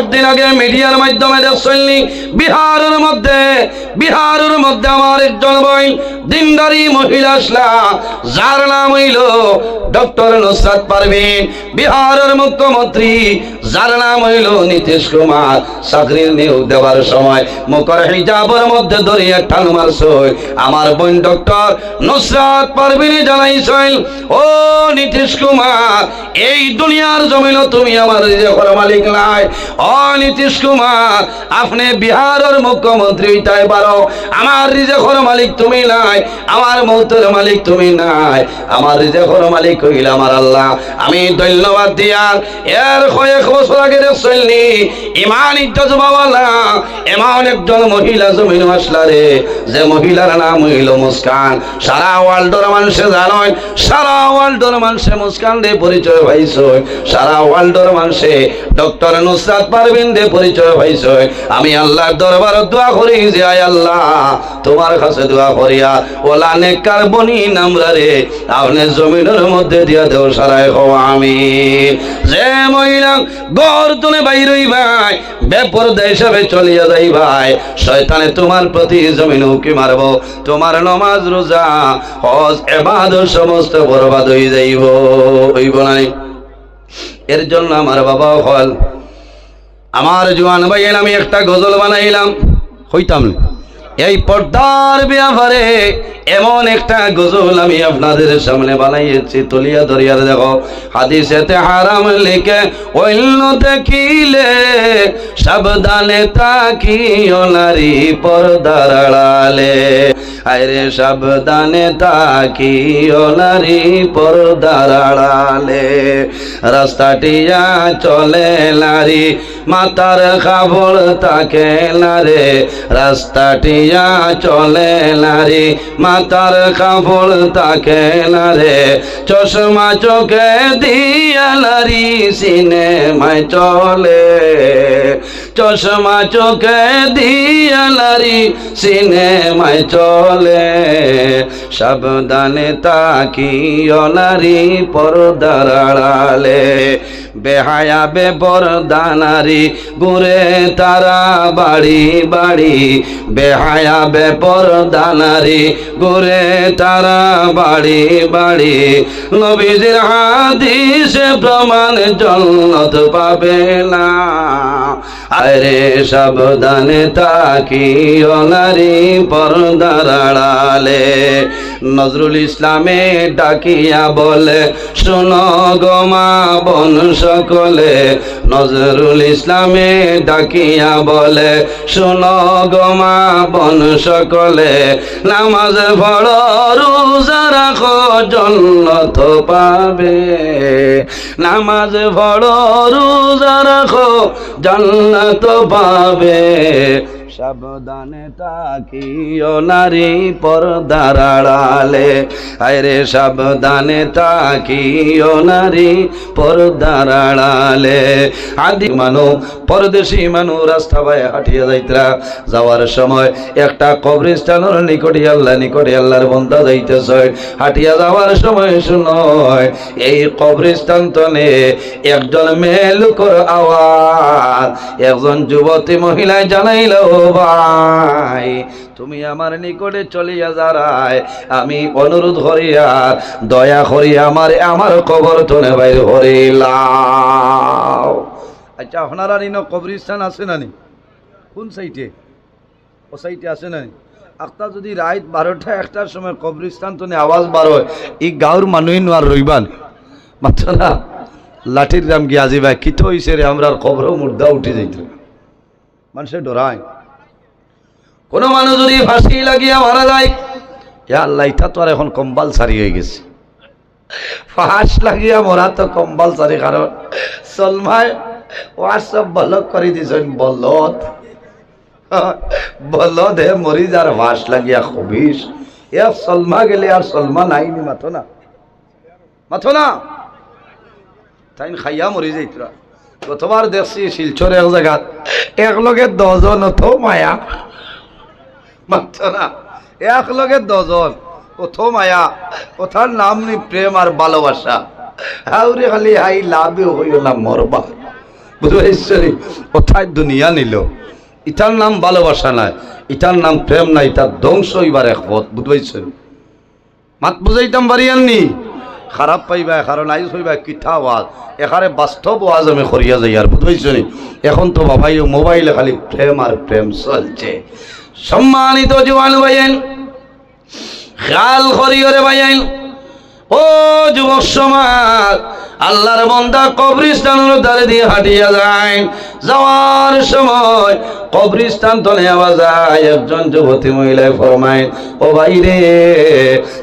কয়েকদিন আগে মিডিয়ার মাধ্যমে দেখছনি বিহারের মধ্যে আমার একজন ভাই দিনদারি মহিলা আসলা, যার নাম হইল ডক্টর নুসরাত পারভীন, বিহারের মুখ্যমন্ত্রী, যার নাম হইল নীতিশ কুমার। চাকরির নিয়োগ দেওয়ার সময় মুখের হিজাবের মধ্যে ধরিয়ে টান মারছই। আমার বোন ডক্টর নুসরাত পারভীন জানাইছেন, ও নীতিশ কুমার, এই দুনিয়ার জমিন তুমি আমার রিজিকের মালিক নাই। ও নীতিশ কুমার, আপনি বিহারের মুখ্যমন্ত্রী হইতে পারো, আমার রিজিকের মালিক তুমি নাই, আমার মৌতের মালিক তুমি নাই, আমার রিজিকের মালিক হইল আমার আল্লাহ। আমি ধন্যবাদ দিয়ার এর কয়েক বছর আগে দেখছনি ইমান ইজ্জতওয়ালা এমন একজন মহিলা জমিন আসলা রে, যে মহিলার নাম হইল মুস্কান। সারা ওয়ার্ল্ডের মানুষে জানেন, সারা ওয়ার্ল্ডের মানুষে মুস্কান দিয়ে পরিচয় পাইছ, সারা ওয়ার্ল্ডের মানুষে ডক্টর নুসরাত পারভীন দিয়ে পরিচয় পাইছ। আমি আল্লাহর দরবারে দোয়া করি যে আয় আল্লাহ, তোমার কাছে দোয়া করিয়া ওলা নেককার বনি নামরা রে আপনি জমিনের মধ্যে দিয়া দেও সারাই হও আমিন। যে মহিলা ঘর তুলে বাইর হই ভাই, বেপরদা হিসাবে চলিয়া যাই ভাই, শয়তানে তোমার প্রতি জমিন উকি মারব, তোমার নামাজ রোজা হজ ইবাদত সমস্ত বরবাদ হয়ে যাইব, হইব নাই। এর জন্য আমার বাবা হল আমার জওয়ান ভাইয়ের আমি একটা গজল বানাইলাম, হইতাম এই পর্দার ব্যাপারে এমন একটা গজল আমি আপনাদের সামনে বানাইয়েছি, তুলিয়া ধরিয়া দেখো। হাদিসেতে হারাম লিখে অন্য দেখিলে সাবধানে তাকিও নারী পর্দার আড়ালে, আরে সাবধানে তাকিও নারী পর্দার আড়ালে। রাস্তাটিয়া চলে নারী মাতার খাবল তাকে নারে, রাস্তাটিয়া চলে নারী মাতার খাবল তাকে নারে। চশমা চোখে দিয়া নারী সিনেমায় চলে, চশমা চোখে দিয়া নারী সিনেমায় চলে। সাবধানে তাকিও নারী পর্দার আড়ালে, বেহায়া বেপরদা নারী ঘুরে তারা বাড়ি বাড়ি, বেহায়া বেপরদা নারী ঘুরে তারা বাড়ি বাড়ি। নবীজির হাদিসে প্রমাণ জান্নাত পাবে না, আরে সাবধানে তাকিও নারী পর্দার আড়ালে। নজরুল ইসলামে ডাকিয়া বলে শোনো গো মা বোন সকলে, নজরুল ইসলামে ডাকিয়া বলে শোনো গো মা বোন সকলে। নামাজ পড়ো রোজা রাখো জান্নাত পাবে, নামাজ পড়ো রোজা রাখো জান্নাত পাবে। সাবধানে তাকিও নারী পর্দার আড়ালে, আরে সাবধানে তাকিও নারী পর্দার আড়ালে। আদি মানু পরদেশি মানু রাস্তা বায়ে হাঁটিয়া যাইতরা, যাওয়ার সময় একটা কবরস্থানের নিকটে আল্লাহর বান্দা যাইতেছে। হাঁটিয়া যাওয়ার সময় শুনয় এই কবরস্থান তনে একজন মেয়ে লোকের আওয়াজ। একজন যুবতী মহিলায় জানাইল, ভাই তুমি আমার নিকটে চলিয়া যারায়, আমি অনুরোধ করিয়া দয়া করিয়া আমার কবর তনে বাইর হরিলাম। আচ্ছা আপনারা নিন কবরস্থান আছে না নি? কোন সাইটে? ও সাইটে আছে না নি? আখতা যদি রাত 12টা 1টার সময় কবরস্থান তনে আওয়াজ বার হয়, এই গাঁর মানুষ আর রইবান মাত্র না লাঠির দাম গিয়ে আজি ভাই কিতো হইছে রে, আমরা কবর মুর্দা উঠে যাইত। মানুষে ডরায়, কোনো মানুষ যদি ফাঁসি লাগিয়া মারা যায়, আল্লাহ এটা তো আর এখন কম্পালসারি হয়ে গেছে। ফাঁস লাগিয়া মরা তো কম্পালসারি, কারণ সলমায় হোয়াটসঅ্যাপ ব্লক করে দিয়েছেন, বলদ বলদ হে মরি যার ফাঁস লাগিয়া খবিস। এ সলমা গেলে আর সলমা নাইনি, মাথো না তাই খাইয়া মরি যাইতরা। কতবার দেখছি শিলচর এক জায়গা একলগে 10 জন তো মায়া, মাত্র না একলগে 10 জন, কত মায়া, কথার নাম নি প্রেম আর ভালোবাসা। হাউরে খালি হাই লাভে হইও না মরবা, বুঝতে কোথায় দুনিয়া নিল। ইটার নাম ভালোবাসা নাই, ইটার নাম প্রেম নাই, ইটার ধ্বংস হইবার এক পথ। বুঝতে মাত বুঝাইতাম পারি আননি খারাপ পাইবা কারণ আইস হইবা কিঠা আওয়াজ এখানে বাস্তব আওয়াজ আমি করিয়া যাই। আর বুঝতে এখন তো বাবাই মোবাইলে খালি প্রেম আর প্রেম চলছে। সম্মানিত জওয়ান ভাইয়েন, খেয়াল করিও রে ভাইয়েন, ও যুবক সমাজ, আল্লাহর বান্দা কবরস্থানের ধারে দিয়ে হাঁটিয়া যায়। যাওয়ার সময় কবরস্থান তলে আওয়াজ যায়, একজন যুবতী মহিলায় ফরমায়, ও ভাই রে,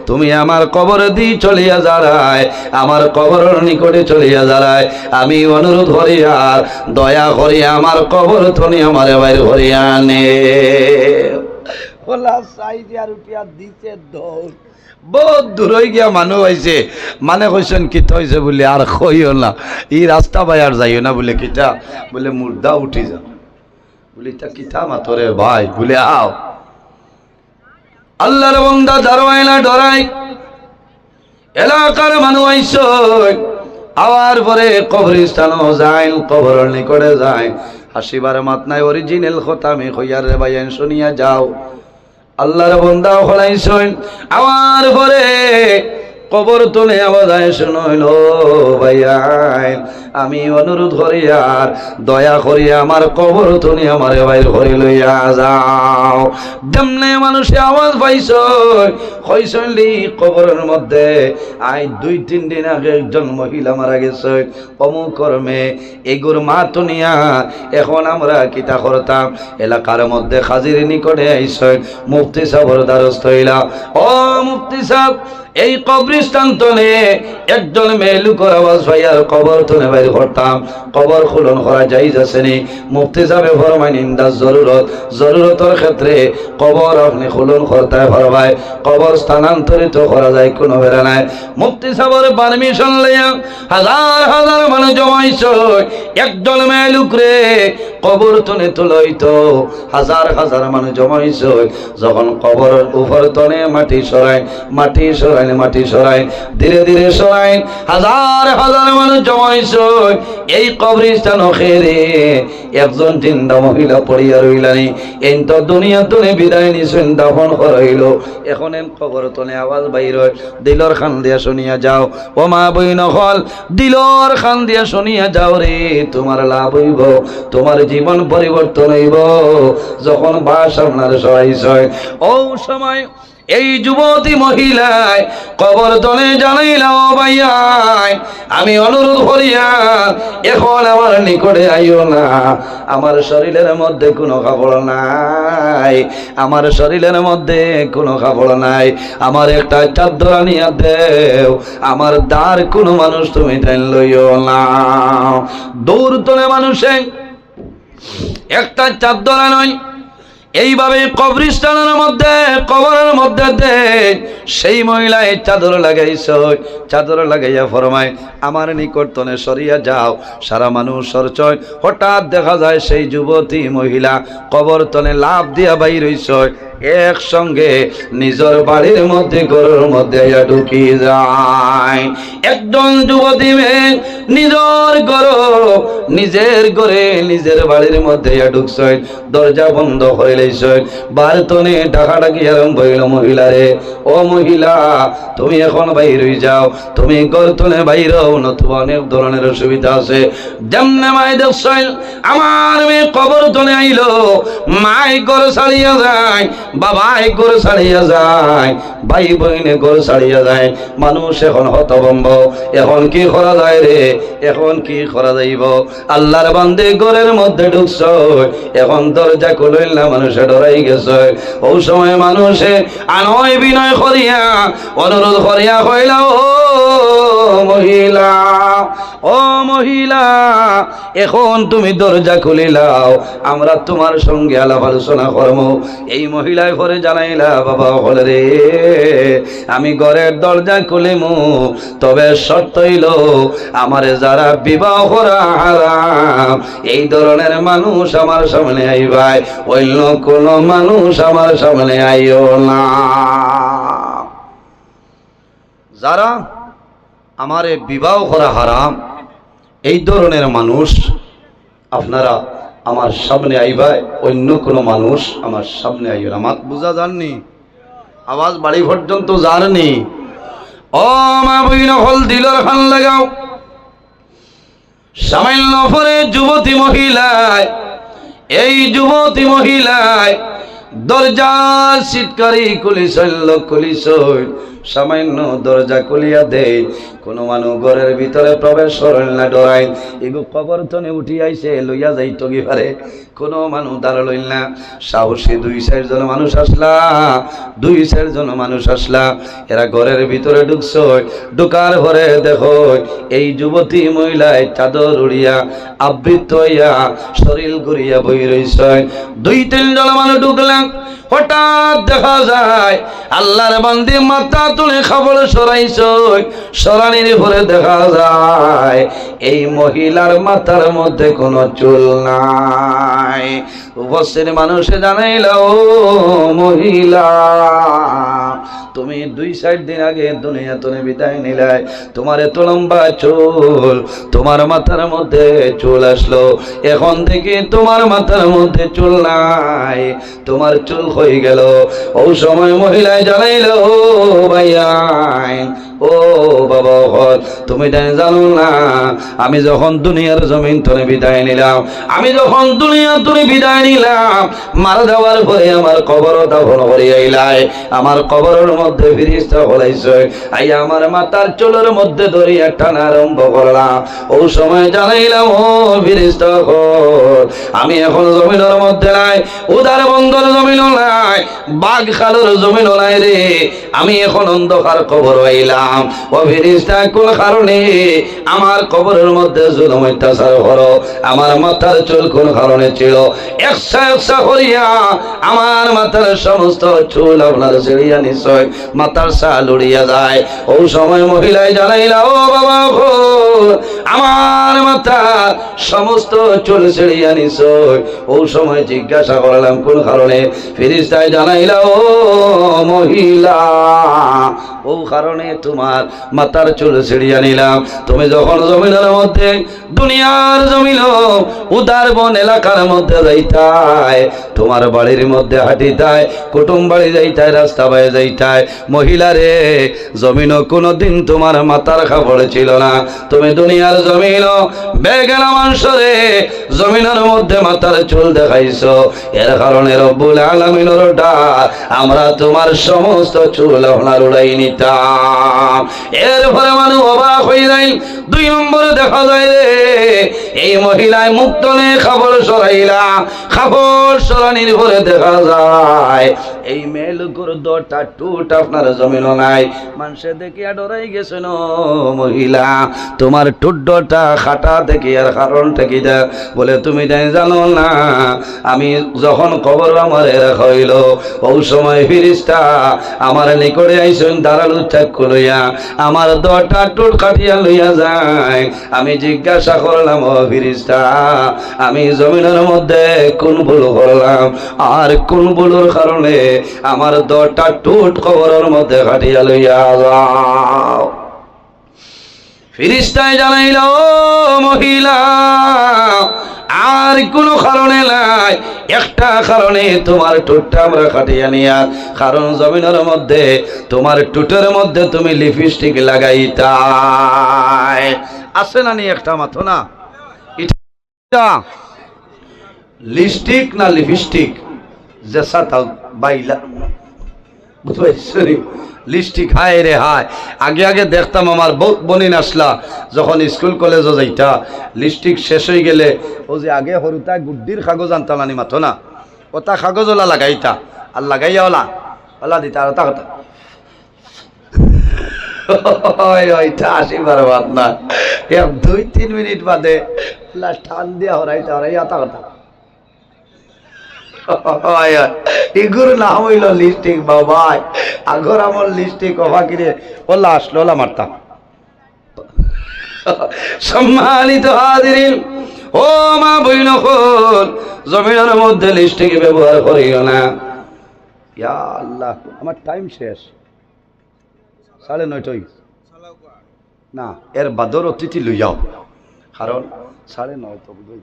তুমি আমার কবর দিয়ে চলিয়া যারায়, আমার কবরের নিকটে চলিয়া যারায়, আমি অনুরোধ করি আর দয়া করি আমার কবর তলে আমার বাইরে ভরিয়া নে। বলা সাইড আর উঠিয়া দিছে দৌড়। বহুত দূর হয়ে গিয়া মানুষ হয়েছে, মানে কইছেন কিতা হয়েছে বলে আর কইও না, এই রাস্তা ভাই আর যাইও না বলে কিতা বলে মুর্দা উঠি যা বলে তা কিতা মাতরে ভাই বলে আও। আল্লাহর বান্দা দারওয়াইলা ডরাই এলাকার মানুষ আইস আওয়ার পরে কবরস্থানও যায়, কবরের নিকটে যায়, হাসিবার মাত নাই, অরিজিনাল কথা আমি কইয়ার রে ভাই শুনিয়া যাও। আল্লাহর বান্দা হলাইছেন আওয়ার পরে কবর তুলে আওয়াজ শুনইল, ভাইয়া আমি অনুরোধ করি আর দয়া করি আমার কবর তুলে আমার বাইর করে লইয়া যাও। যেমনে মানুষে আওয়াজ পাইছ কইসলি কবরের মধ্যে আই 2-3 দিন আগে একজন মহিলা মারা গেছে, অমুক কর্মে এগুর মা তুনিয়া এখন আমরা কিতা করতাম এলাকার মধ্যে হাজির নিকটে আইসেন মুফতি সাহেবের দ্বারস্থ হইলা। ও মুফতি সাহেব, এই কবরস্থান তলে একজন মেয়ে লোকের আওয়াজ ভাইয়ার কবর তলে বাইর করতাম, কবর খুলন করা যাইজ আসেনি? মুফতি সাহেব ফরমায় নিন্দা জরুরতের ক্ষেত্রে কবর আপনি খুলন করতে পারবাই, কবর স্থানান্তরিত করা যায় কোনো বেড়া নাই। মুফতি সাহেবের পারমিশন লইয়া হাজার হাজার মানুষ জমাইছ, একজন মেয়ে লোক রে কবর তলে তুলইতো হাজার হাজার মানুষ জমাইছ। যখন কবরের উপর তলে মাটি সরাই মাটি সরাই ধীরে ধীরে সরাই হাজার হাজার মানুষ জমাইছ, এই কবরস্থান খেরে একজন জিন্দা মহিলা পড়িয়া রইলানি। এই তো দুনিয়া তুলে বিদায় নিছেন, দাফন করাইল। এখন এন কবর তলে আওয়াজ বাইর হয়, দিলর খান দিয়া শুনিয়া যাও। ও মা বইন হল, দিলর খান দিয়া শুনিয়া যাও রে, তোমার লাভ হইব, তোমার জীবন পরিবর্তন হইব যখন বাস আপনার সহাইছ। ও সময় এই যুবতী মহিলায় কবর তলে জানাইলাম, ভাইয়াই আমি অনুরোধ করিয়া এখন আমার নিকটে আইও না, আমার শরীরের মধ্যে কোনো কাপড় নাই, আমার শরীরের মধ্যে কোনো কাপড় নাই, আমার একটা চাদর আনিয়া দেও, আমার দ্বার কোনো মানুষ তুমি টাইন লইও না। দূর তলে মানুষে একটা চাদর নয়, এইভাবে কবরস্থানের মধ্যে কবরের মধ্যে দে সেই মহিলায় চাদর লাগাইছ, চাদর লাগাইয়া ফরমায় আমার নিকটতনে সরিয়া যাও। সারা মানুষ সরচয়, হঠাৎ দেখা যায় সেই যুবতী মহিলা কবর তনে লাভ দিয়া বাইর হইছ, একসঙ্গে নিজের বাড়ির মধ্যে ঘরের মধ্যে ঢুকি যায়। একজন যুবতী মেয়ে নিজের ঘরে নিজের বাড়ির মধ্যে ঢুকছে, দরজা বন্ধ করে লইছে, বারতনে ডাকাডাকি আরম্ভ হইল, মহিলারে ও মহিলা তুমি এখন বাইর হয়ে যাও, তুমি গর্তনে বাইর হও, নতুবা অনেক ধরনের অসুবিধা আছে। যেমনে মাই দেখছেন আমার মেয়ে কবর তলে আইল, মাই ঘর ছাড়িয়া যায়, বাবাই ঘর ছাড়িয়া যায়, ভাই বইনে ঘর ছাড়িয়া যায়। মানুষ এখন হতভম্ব, এখন কি করা যায় রে, এখন কি করা যাইব? আল্লাহর বান্দে ঘরের মধ্যে ঢুকছ, এখন দরজা খুলইল না, মানুষে ডরাই গেছে। ও সময় মানুষে আনয় বিনয় করিয়া অনুরোধ করিয়া কইল, ও মহিলা, ও মহিলা এখন তুমি দরজা খুলিলাও, আমরা তোমার সঙ্গে আলাপ আলোচনা করবো। এই মহিলায় ঘরে জানাইলা, বাবা বলে রে আমি ঘরের দরজা খুলিমু, তবে শর্ত হইল আমারে যারা বিবাহ করা হারাম এই ধরনের মানুষ আমার সামনে আইবাই, অন্য কোন মানুষ আমার সামনে আইও না। যারা আমারে বিবাহ করা হারাম এই ধরনের মানুষ আপনারা আমার সামনে আইবাই, অন্য কোনো মানুষ আমার সামনে আইবেন। আমার বুঝা যাননি? আওয়াজ বাড়ি পর্যন্ত যাননি? ও মা বইন হল দিলর খান লাগাও। সামান্য পরে যুবতী মহিলায়, এই যুবতী মহিলায় দরজা সিটকারি খুলিস সামান্য দরজা খুলিয়া দেয়। কোনো মানুষ ঘরের ভিতরে প্রবেশ করেন না, ডরাই এগো কবর তনে উঠি আইছে লইয়া যাইতো কি পারে। কোনো মানুষ দাঁড়া লইল না। সাহসী 2-4 জন মানুষ আসলা, 2-4 জন মানুষ আসলা। এরা ঘরের ভিতরে ঢুকছ, ঢুকার পরে দেখো এই যুবতী মহিলায় চাদর উড়িয়া আবৃত হইয়া শরীর ঘুরিয়া বই রইছে। 2-3 জন মানুষ ঢুকলাম। হঠাৎ দেখা যায় আল্লাহর বান্দি মাথা তুলে খবর সরাইছ, সরানির পরে দেখা যায় এই মহিলার মাথার মধ্যে কোনো চুল নাই। উপস্থিত মানুষে জানাইল, ও মহিলা, তুমি 2-4 দিন আগে দুনিয়া তুমি বিদায় নিলাই, তোমার এত লম্বা চুল, তোমার মাথার মধ্যে চুল আসলো, এখন থেকে তোমার মাথার মধ্যে চুল নাই, তোমার চুল হয়ে গেল। ও সময় মহিলায় জানাইল, ও ভাইয়া, ও বাবা, তুমি জানো না আমি যখন দুনিয়ার জমিন তুমি বিদায় নিলাম, আমি যখন দুনিয়া তুমি বিদায় নিলাম, মারা যাওয়ার পরে আমার কবর দাফন করিয়া আইলাই, আমার কবরের মধ্যে ফিরিস্তা হলাইছে, আইয়া আমার মাথার চুলের মধ্যে ধরিয়া টানা আরম্ভ করলাম। ও সময় জানাইলাম, ও ফিরিস্তা হল, আমি এখন জমিনের মধ্যে নাই, উদার বন্দর জমিনও নাই, বাঘ খালুর জমিনও নাই রে, আমি এখন অন্ধকার কবর আইলাম। ও ফেরেশতা, কোন কারণে আমার কবরের মধ্যে জুলুম অত্যাচার করো? আমার মাথার চুল কোন কারণে ছিল? একসা একসা করিয়া আমার মাথার সমস্ত চুল আপনার ছিড়িয়া নিশ্চয় মাথার ছাল উড়িয়া যায়। ও সময় মহিলায় জানাইলা, ও বাবা গো, আমার মাথার সমস্ত চুল ছিড়িয়া নিশ্চয়। ও সময় জিজ্ঞাসা করলাম কোন কারণে? ফেরেশতায় জানাইলা, ও মহিলা, ও কারণে তোমার মাথার চুল ছিড়িয়া নিলাম। তুমি যখন জমিনের মধ্যে, দুনিয়ার জমিন উদার বন এলাকার মধ্যে যাইতায়, তোমার বাড়ির মধ্যে হাঁটিতায়, কুটুম বাড়ি যাইতায়, রাস্তা বাই যাইতায়, মহিলারে জমিন কোনোদিন তোমার মাথার কাপড় ছিল না। তুমি দুনিয়ার জমিন বেগেলা মানুষরে জমিনের মধ্যে মাথার চুল দেখাইছো, এর কারণে রব্বুল আলামিনের ডাক, আমরা তোমার সমস্ত চুল আপনার উড়াই নিতাম। এরপরে মানুষ অবাক হয়ে যায়। 2 নম্বরে দেখা যায় রে, এই মহিলায় মুক্তনে খাবার সরাইলা, খাবার সরানির পরে দেখা যায় এই মেলুকুর 2টা টুট আপনার জমিন নাই। মানুষে দেখিয়া ডরাই গেছে, ন মহিলা, তোমার টুট 2টা খাটা দেখি আর কারণটা কি দা? বলে তুমি জানো না, আমি যখন কবর আমার রাখা হইল, ওই সময় ফিরিস্তা আমার নিকটে আইসেন দাঁড়াল চাক্কু লইয়া, আমার 2টা টুট কাটিয়া লইয়া যায়। আমি জিজ্ঞাসা করলাম, ও ফিরিস্তা, আমি জমিনের মধ্যে কোন ভুল করলাম, আর কোন ভুলের কারণে আমার 2টা টুট কবরের মধ্যে কাটিয়া লইয়া যাও? ফিরিস্তায় জানাইল, ও মহিলা, আর কোনো কারণে নাই, একটা কারণে তোমার টুটটা আমরা কাটিয়ে নিয়া, কারণ জমিনের মধ্যে তোমার টুটের মধ্যে তুমি লিপস্টিক লাগাইতাই। আছে না নি একটা মাথো না, এটা লিপস্টিক না লিপস্টিক জেসা তাও বাইলা, বুঝতে পারছি? লিপস্টিক, হায় রে হায়, আগে আগে দেখতাম আমার বহুত বনিন আসলা যখন স্কুল কলেজও যাইতা, লিপস্টিক শেষ হয়ে গেলে ও যে আগে হরুতা গুড্ডির কাগজ আনতাম আনি মাথো না, ওটা কাগজ ওলা লাগাইতা, আর লাগাইয়া ওলা ওলা দিতা, আর ওটা কথা ওইটা 80 বাদ না, 2-3 মিনিট বাদে টান দিয়া হরাইতা হরাইয়া তা কথা। এগুর নাম হইল লিপস্টিক বাবাই, আগর আমার লিপস্টিক অবা কিরে ওলা আসলো ওলা মারতাম। সম্মানিত হাজিরিন, ও মা বইন, জমিনের মধ্যে লিপস্টিক ব্যবহার করিও না। ইয়া আল্লাহ, আমার টাইম শেষ, 9:30 না, এর বাদর অতিথি লই যাও, কারণ 9:30 তো বুঝাই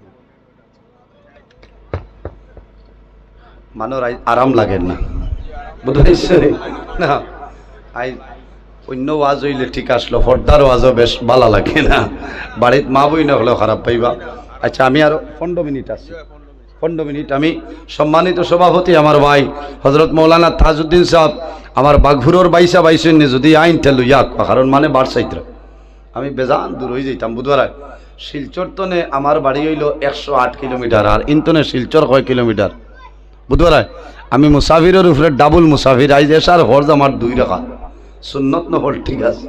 মানুষ আরাম লাগে না, বুঝতে না। আই অন্য ওয়াজ হইলে ঠিক আসলো, পর্দার ওয়াজও বেশ ভালো লাগে না, বাড়িত মা বই না হলেও খারাপ পাইবা। আচ্ছা আমি আরো 15 মিনিট আছি, 15 মিনিট। আমি সম্মানিত সভাপতি আমার ভাই হজরত মৌলানা তাজউদ্দিন সাহেব আমার বাঘভুরোর বাইসা বাইসেন যদি আইন ঠেলু ইয়াক, কারণ মানে বারসাইত্র আমি বেজান দূর হয়ে যাইতাম। বুধবার শিলচর তনে আমার বাড়ি হইল 108 কিলোমিটার, আর ইন্তনে শিলচর কয় কিলোমিটার বুধবার। আমি মুসাফিরের উপরে ডাবল মুসাফির, আইজ এসার হরজ আমার 2 রাখা সুন্নত নহল, ঠিক আছে।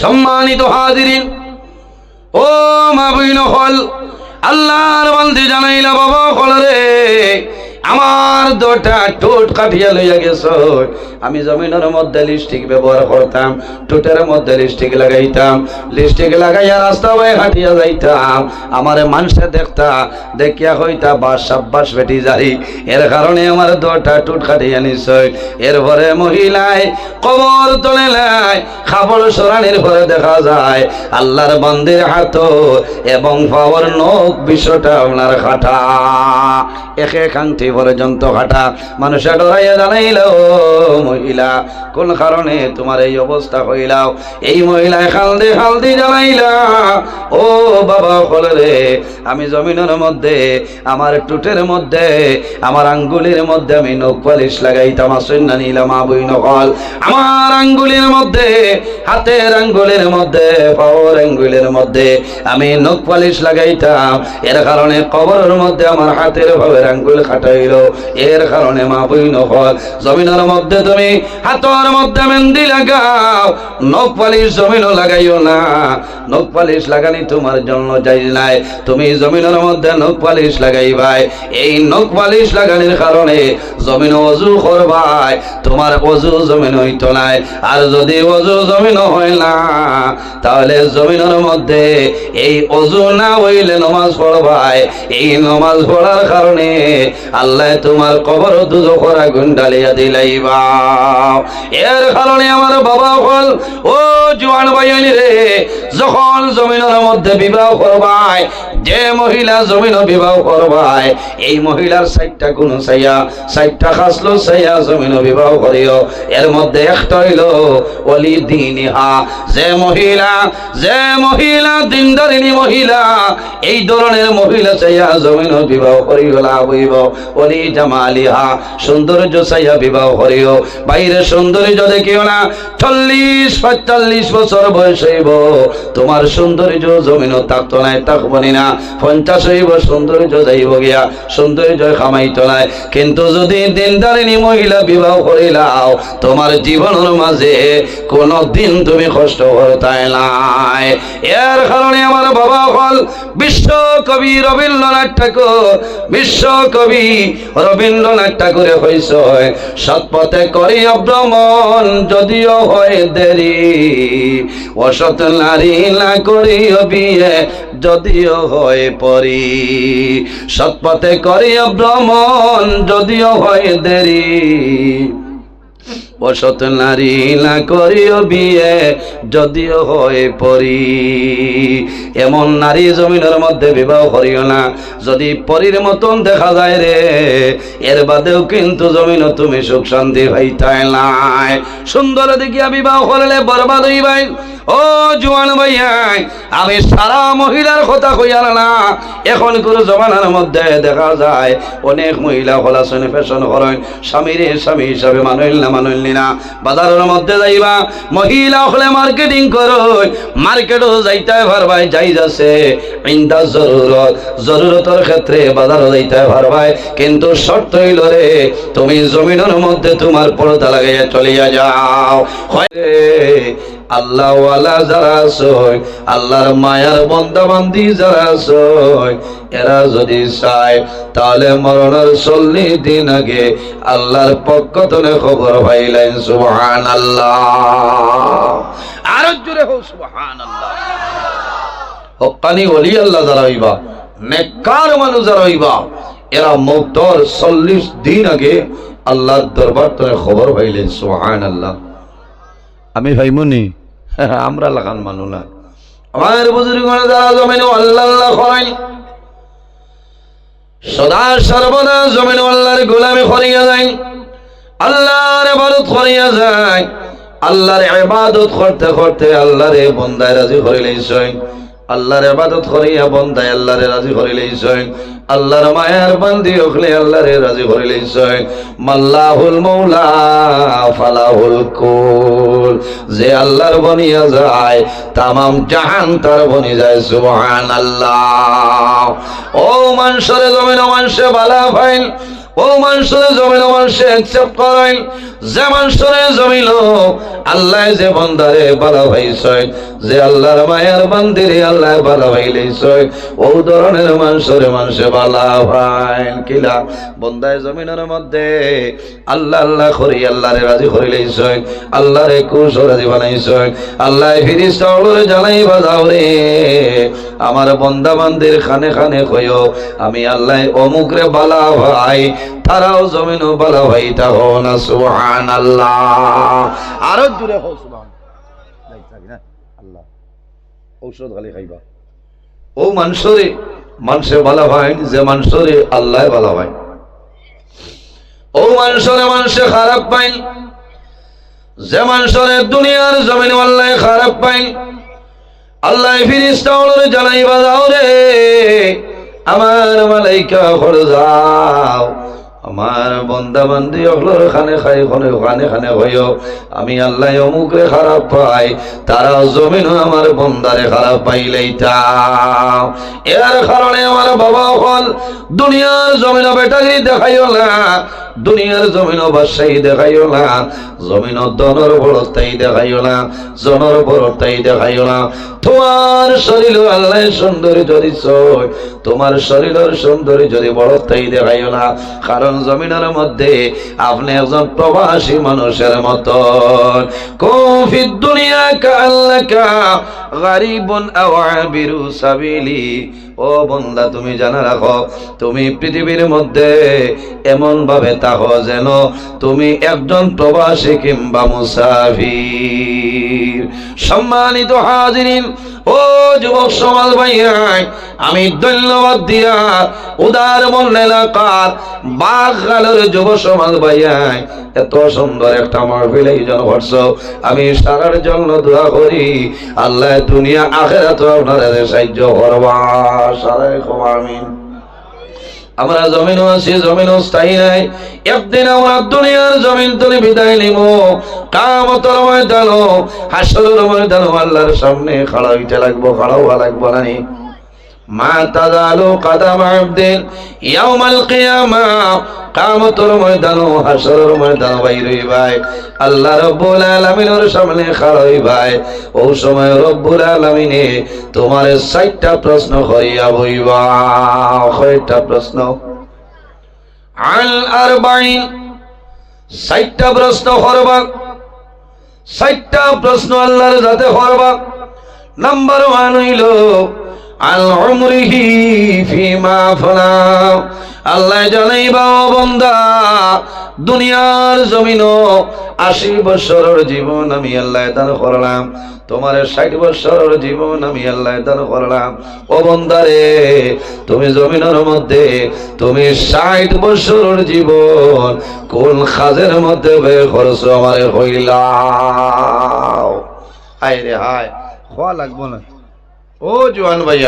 সম্মানিত হাজিরিন ও মা বইন হল, আল্লাহর বান্দি জানাইলা বাবা হল রে, আমার 2টা ঠোঁট কাটিয়া লইয়া গেছ। আমি জমিনের মধ্যে লিপস্টিক ব্যবহার করতাম, ঠোঁটের মধ্যে লিপস্টিক লাগাইতাম, লিপস্টিক লাগাইয়া রাস্তা বয়ে হাঁটিয়া যাইতাম। আমারে মানুষে দেখতা, দেখিয়া হইতা বাস সাব্বাস বেটি যাই, এর কারণে আমার 2টা ঠোঁট কাটিয়া নিশ্চয়। এরপরে মহিলায় কবর তোলে নাই, খাবড় সরানির পরে দেখা যায় আল্লাহর বান্দির হাত এবং পাওয়ার নখ বিষয়টা আপনার খাটা একে খাংটি পর্যন্ত খাটা। মানুষে ডরাইয়া জানাইল মহিলা কোন কারণে তোমার এই অবস্থা হইলাও। এই মহিলায় খালদি খালদি জানাইলা ও বাবা হল রে, আমি জমিনের মধ্যে আমার টুটের মধ্যে আমার আঙ্গুলের মধ্যে আমি নখ পালিশ লাগাইতাম। আসেন না নিলাম আবুই নকল, আমার আঙ্গুলের মধ্যে, হাতের আঙ্গুলের মধ্যে, পাওয়ার আঙ্গুলের মধ্যে আমি নখ পালিশ লাগাইতাম। এর কারণে কবরের মধ্যে আমার হাতের ভাবের আঙ্গুল খাটাইল। এর কারণে মা বই নকল, জমিনের মধ্যে তুমি হাতের মধ্যে মেহেন্দি লাগাও, নখ পালিশ জমিনও লাগাইও না। নখ পালিশ লাগানি তোমার জন্য যাই নাই, তুমি জমিনের মধ্যে নখ পালিশ লাগাইবাই। এই নখ পালিশ লাগানির কারণে জমিন অজু করবাই, তোমার অজু জমিন হইতো নাই। আর যদি অজু জমিন হয় না, তাহলে জমিনের মধ্যে এই অজু না হইলে নমাজ পড়বাই। এই নমাজ পড়ার কারণে আল্লাহ তোমার কবর দুজখের আগুন ঢালিয়া দিলাইবা। এর কারণে আমার বাবা হল ও জোয়ান ভাইয়ানি রে, যখন জমিনের মধ্যে বিবাহ করবাই, যে মহিলা জমিন বিবাহ করবাই, এই মহিলার 4টা গুণ চাইয়া, 4টা খাসলো চাইয়া জমিন বিবাহ করিও। এর মধ্যে একটা হইল ওলি দিনিহা, যে মহিলা দিনদারিনী মহিলা, এই ধরনের মহিলা চাইয়া জমিন বিবাহ করিও লাভ হইব। ওলি জামালিহা, সৌন্দর্য চাইয়া বিবাহ করিও। বাইরে সৌন্দর্য দেখিও না, 40-45 বছর বয়স হইব, তোমার সৌন্দর্য জমিন থাকতো নাই, থাকবনি না। 50 হইব, সৌন্দর্য যাইব গিয়া, সৌন্দর্য খামাইতো নাই। কিন্তু যদি দিনদারিনী মহিলা বিবাহ করিলাও, তোমার জীবনের মাঝে কোনো দিন তুমি কষ্ট করতাই নাই। এর কারণে আমার বাবা হল বিশ্বকবি রবীন্দ্রনাথ ঠাকুর, বিশ্বকবি রবীন্দ্রনাথ ঠাকুরে হইছ, সৎপথে করিও ভ্রমণ যদিও হয় দেরি, অসৎ নারী না করিও বিয়ে যদিও হয় পরি। সৎপথে করিও ভ্রমণ যদিও হয় দেরি, অসৎ নারী না করিও বিয়ে যদিও হয় পরি। এমন নারী জমিনের মধ্যে বিবাহ করিও না, যদি পরীর মতন দেখা যায় রে, এর বাদেও কিন্তু জমিন তুমি সুখ শান্তি হইতাই নাই। সুন্দর দেখিয়া বিবাহ করলে বরবাদ হইবাই। ও জোয়ান ভাইয়াই, আমি সারা মহিলার কথা কইয়ার না, এখন কোন জমানার মধ্যে দেখা যায় অনেক মহিলা ফলাশনে ফ্যাশন করেন, স্বামীরে স্বামী হিসাবে মানুষ না মানুষ না। বাজারের মধ্যে যাইবা, মহিলা হলে মার্কেটিং করো, মার্কেটও যাইতে পারবাই, যাই যাচ্ছে ইন্দা জরুরতের ক্ষেত্রে বাজারও যাইতে পারবাই। কিন্তু শর্ত হইল রে, তুমি জমিনের মধ্যে তোমার পর্দা লাগাইয়া চলিয়া যাও। আল্লাহ ওয়ালা যারা আছয়, আল্লাহর মায়ার বান্দা বান্দি যারা আছয়, এরা যদি চায় তাহলে মরণের 40 দিন আগে আল্লাহর পক্ষ থেকে খবর পাইলেন। সুবহানাল্লাহ, আর জোরে হোক সুবহানাল্লাহ। হক্কানি ওলি আল্লাহ যারা হইবা, নেককার মানুষ যারা হইবা, এরা মওতের 40 দিন আগে আল্লাহর দরবার থেকে খবর পাইলেন। সুবহানাল্লাহ। আমি ভাইমনি আমরা লাগান মানু না, আমার বুজুর্গরা যারা জমিনে আল্লাহ আল্লাহ করেন, সদা সর্বদা জমিন আল্লাহর গোলামি করিয়া যায়, আল্লাহর ইবাদত করিয়া যায়। আল্লাহর ইবাদত করতে করতে আল্লাহর বান্দায় রাজি করিলেছেন, আল্লাহর ইবাদত করিয়া বান্দায় আল্লাহরে রাজি করিলেছেন, আল্লাহর মায়ার বান্দি হলে আল্লাহরে রাজি করিলেছেন। মাল্লাহুল মাওলা ফালাহুল কুল, যে আল্লাহর বনিয়া যায় তামাম জাহান তার বনি যায়। সুবহানাল্লাহ। ও মানুষের জমিন মানুষে বালা ফাইল, ও মানুষের জমিন মানুষে অ্যাকসেপ্ট করেন, যে মানুষের জমিন আল্লাহ যে বান্দারে বালা ভাইছেন, যে আল্লাহর মায়ার বান্দিরে আল্লাহ বালা ভাইলেছেন, ও ধরনের মানুষের মানুষে বালা ভাইন। কিলা বন্দায় জমিনের মধ্যে আল্লাহ আল্লাহ করি আল্লাহরে রাজি করিলেছেন, আল্লাহরে খুশ রাজি বানাইছেন। আল্লাহ ফিরিস্তা ওরে জানাই বাজাও রে, আমার বন্দা বান্দির খানে খানে কইও আমি আল্লাহ অমুকরে বালা ভাই, তারাও জমিনও বালা ভাই তা হো না। সুবহানাল্লাহ। আরো জোরে হো সুবহানাল্লাহ। আল্লাহ ঔষধ খালি খাইবা। ও মানুষরে মানুষে বালা ভাই, যে মানুষরে আল্লাহ বালা ভাই। ও মানুষরে মানুষে খারাপ পাইন, যে মানুষরে দুনিয়ার জমিন আল্লাহ খারাপ পাইন। আল্লাহ ফিরিস্তা ওরে জানাইবা যাও রে, আমার মালাইকা ঘরে যাও, আমার বন্দা বান্দি অগলোর খানে খাই খানে খানে হইও আমি আল্লাহ অমুকরে খারাপ পাই, তারা জমিনও আমার বন্দারে খারাপ পাইলেইতাম। এর কারণে আমার বাবা হল দুনিয়ার জমিন বেটারি দেখাইও না, দুনিয়ার জমিন বাদশাহী দেখাইও না, জমিন দনর বড়তাই দেখাইও না, জনর বড়তাই দেখাইও না। তোমার শরীর আল্লাহ সুন্দরী যদি চয়, তোমার শরীরের সুন্দরী যদি বড়তাই দেখাইও না, কারণ জমিনের মধ্যে আপনি একজন প্রবাসী মানুষের মতন। কুফি দুনিয়া কাআল্লাকা গারিবুন আও আবিরু সাবিলি। ও বান্দা তুমি জানা রাখো, তুমি পৃথিবীর মধ্যে এমন ভাবে থাকো যেন তুমি একজন প্রবাসী কিংবা মুসাফির। সম্মানিত হাজিরিন, ও যুবক সমাজ ভাইয়াই, আমি ধন্যবাদ দিয়া উদার মন এলাকার বাগালের যুব সমাজ ভাইয়াই, এত সুন্দর একটা মাহফিল আয়োজন করছো, আমি সারার জন্য দোয়া করি আল্লাহ দুনিয়া আখিরাতে আপনাদের সাহায্য করবা। সারাই আমিন। আমরা জমিনও আছি, জমিনও স্থায়ী নাই, একদিন আমরা দুনিয়ার জমিন থেকে বিদায় নিব। কিয়ামতের ময়দানে হাসরের ময়দানে আল্লাহর সামনে খাড়া হইতে লাগবো, খাড়া হওয়া লাগবো না নি। মা তাযালু কদম আবদিন ইয়াউমাল কিয়ামা, কিয়ামতের ময়দানে হাসরের ময়দানে বাইরে ভাই আল্লাহ রাব্বুল আলামিনের সামনে খাড়া হই ভাই। ও সময় রব্বুল আলামিনে তোমার 60টা প্রশ্ন করিয়া বইবা। কয়টা প্রশ্ন? আল আরবাইন, 60টা প্রশ্ন করবা। 60টা প্রশ্ন আল্লাহর যাতে করবা। নাম্বার 1 হইল আল উমরিহি ফিমা ফানা। আল্লাহ জানাইবা ও বান্দা, দুনিয়ার জমিনও 80 বছরের জীবন আমি আল্লাহ দান করলাম, তোমার 60 বছরের জীবন আমি আল্লাহ দান করলাম। ও বান্দারে, তুমি জমিনের মধ্যে তুমি 60 বছরের জীবন কোন কাজের মধ্যে ব্যয় করছো আমারে কইলাও। হায় রে হায়, খাওয়া লাগবো না। ও জওয়ান ভাই,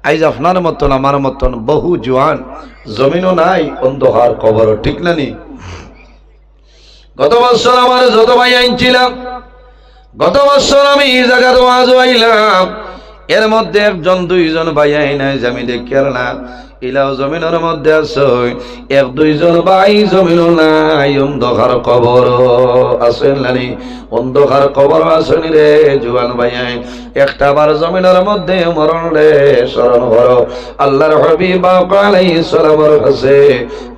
আইজ আপনার মতন আমার মতন বহু জওয়ান জমিনও নাই, অন্ধকার কবর, ঠিক না নি? গত বছর আমার যত ভাই আইনছিলাম, গত বছর আমি এই জায়গাতে ওয়াজ হইলাম, এর মধ্যে একজন দুইজন ভাই আই নাই যে আমি দেখি না, ইলাও জমিনের মধ্যে আছে, এক দুইজন ভাই জমিনও নাই, অন্ধকার কবর আছেন নানি? অন্ধকার কবর আছেন রে জওয়ান ভাই। একটা বার জমিনের মধ্যে মরণ রে স্মরণ করো। আল্লাহর হাবিব আলাইহিস সালামের কাছে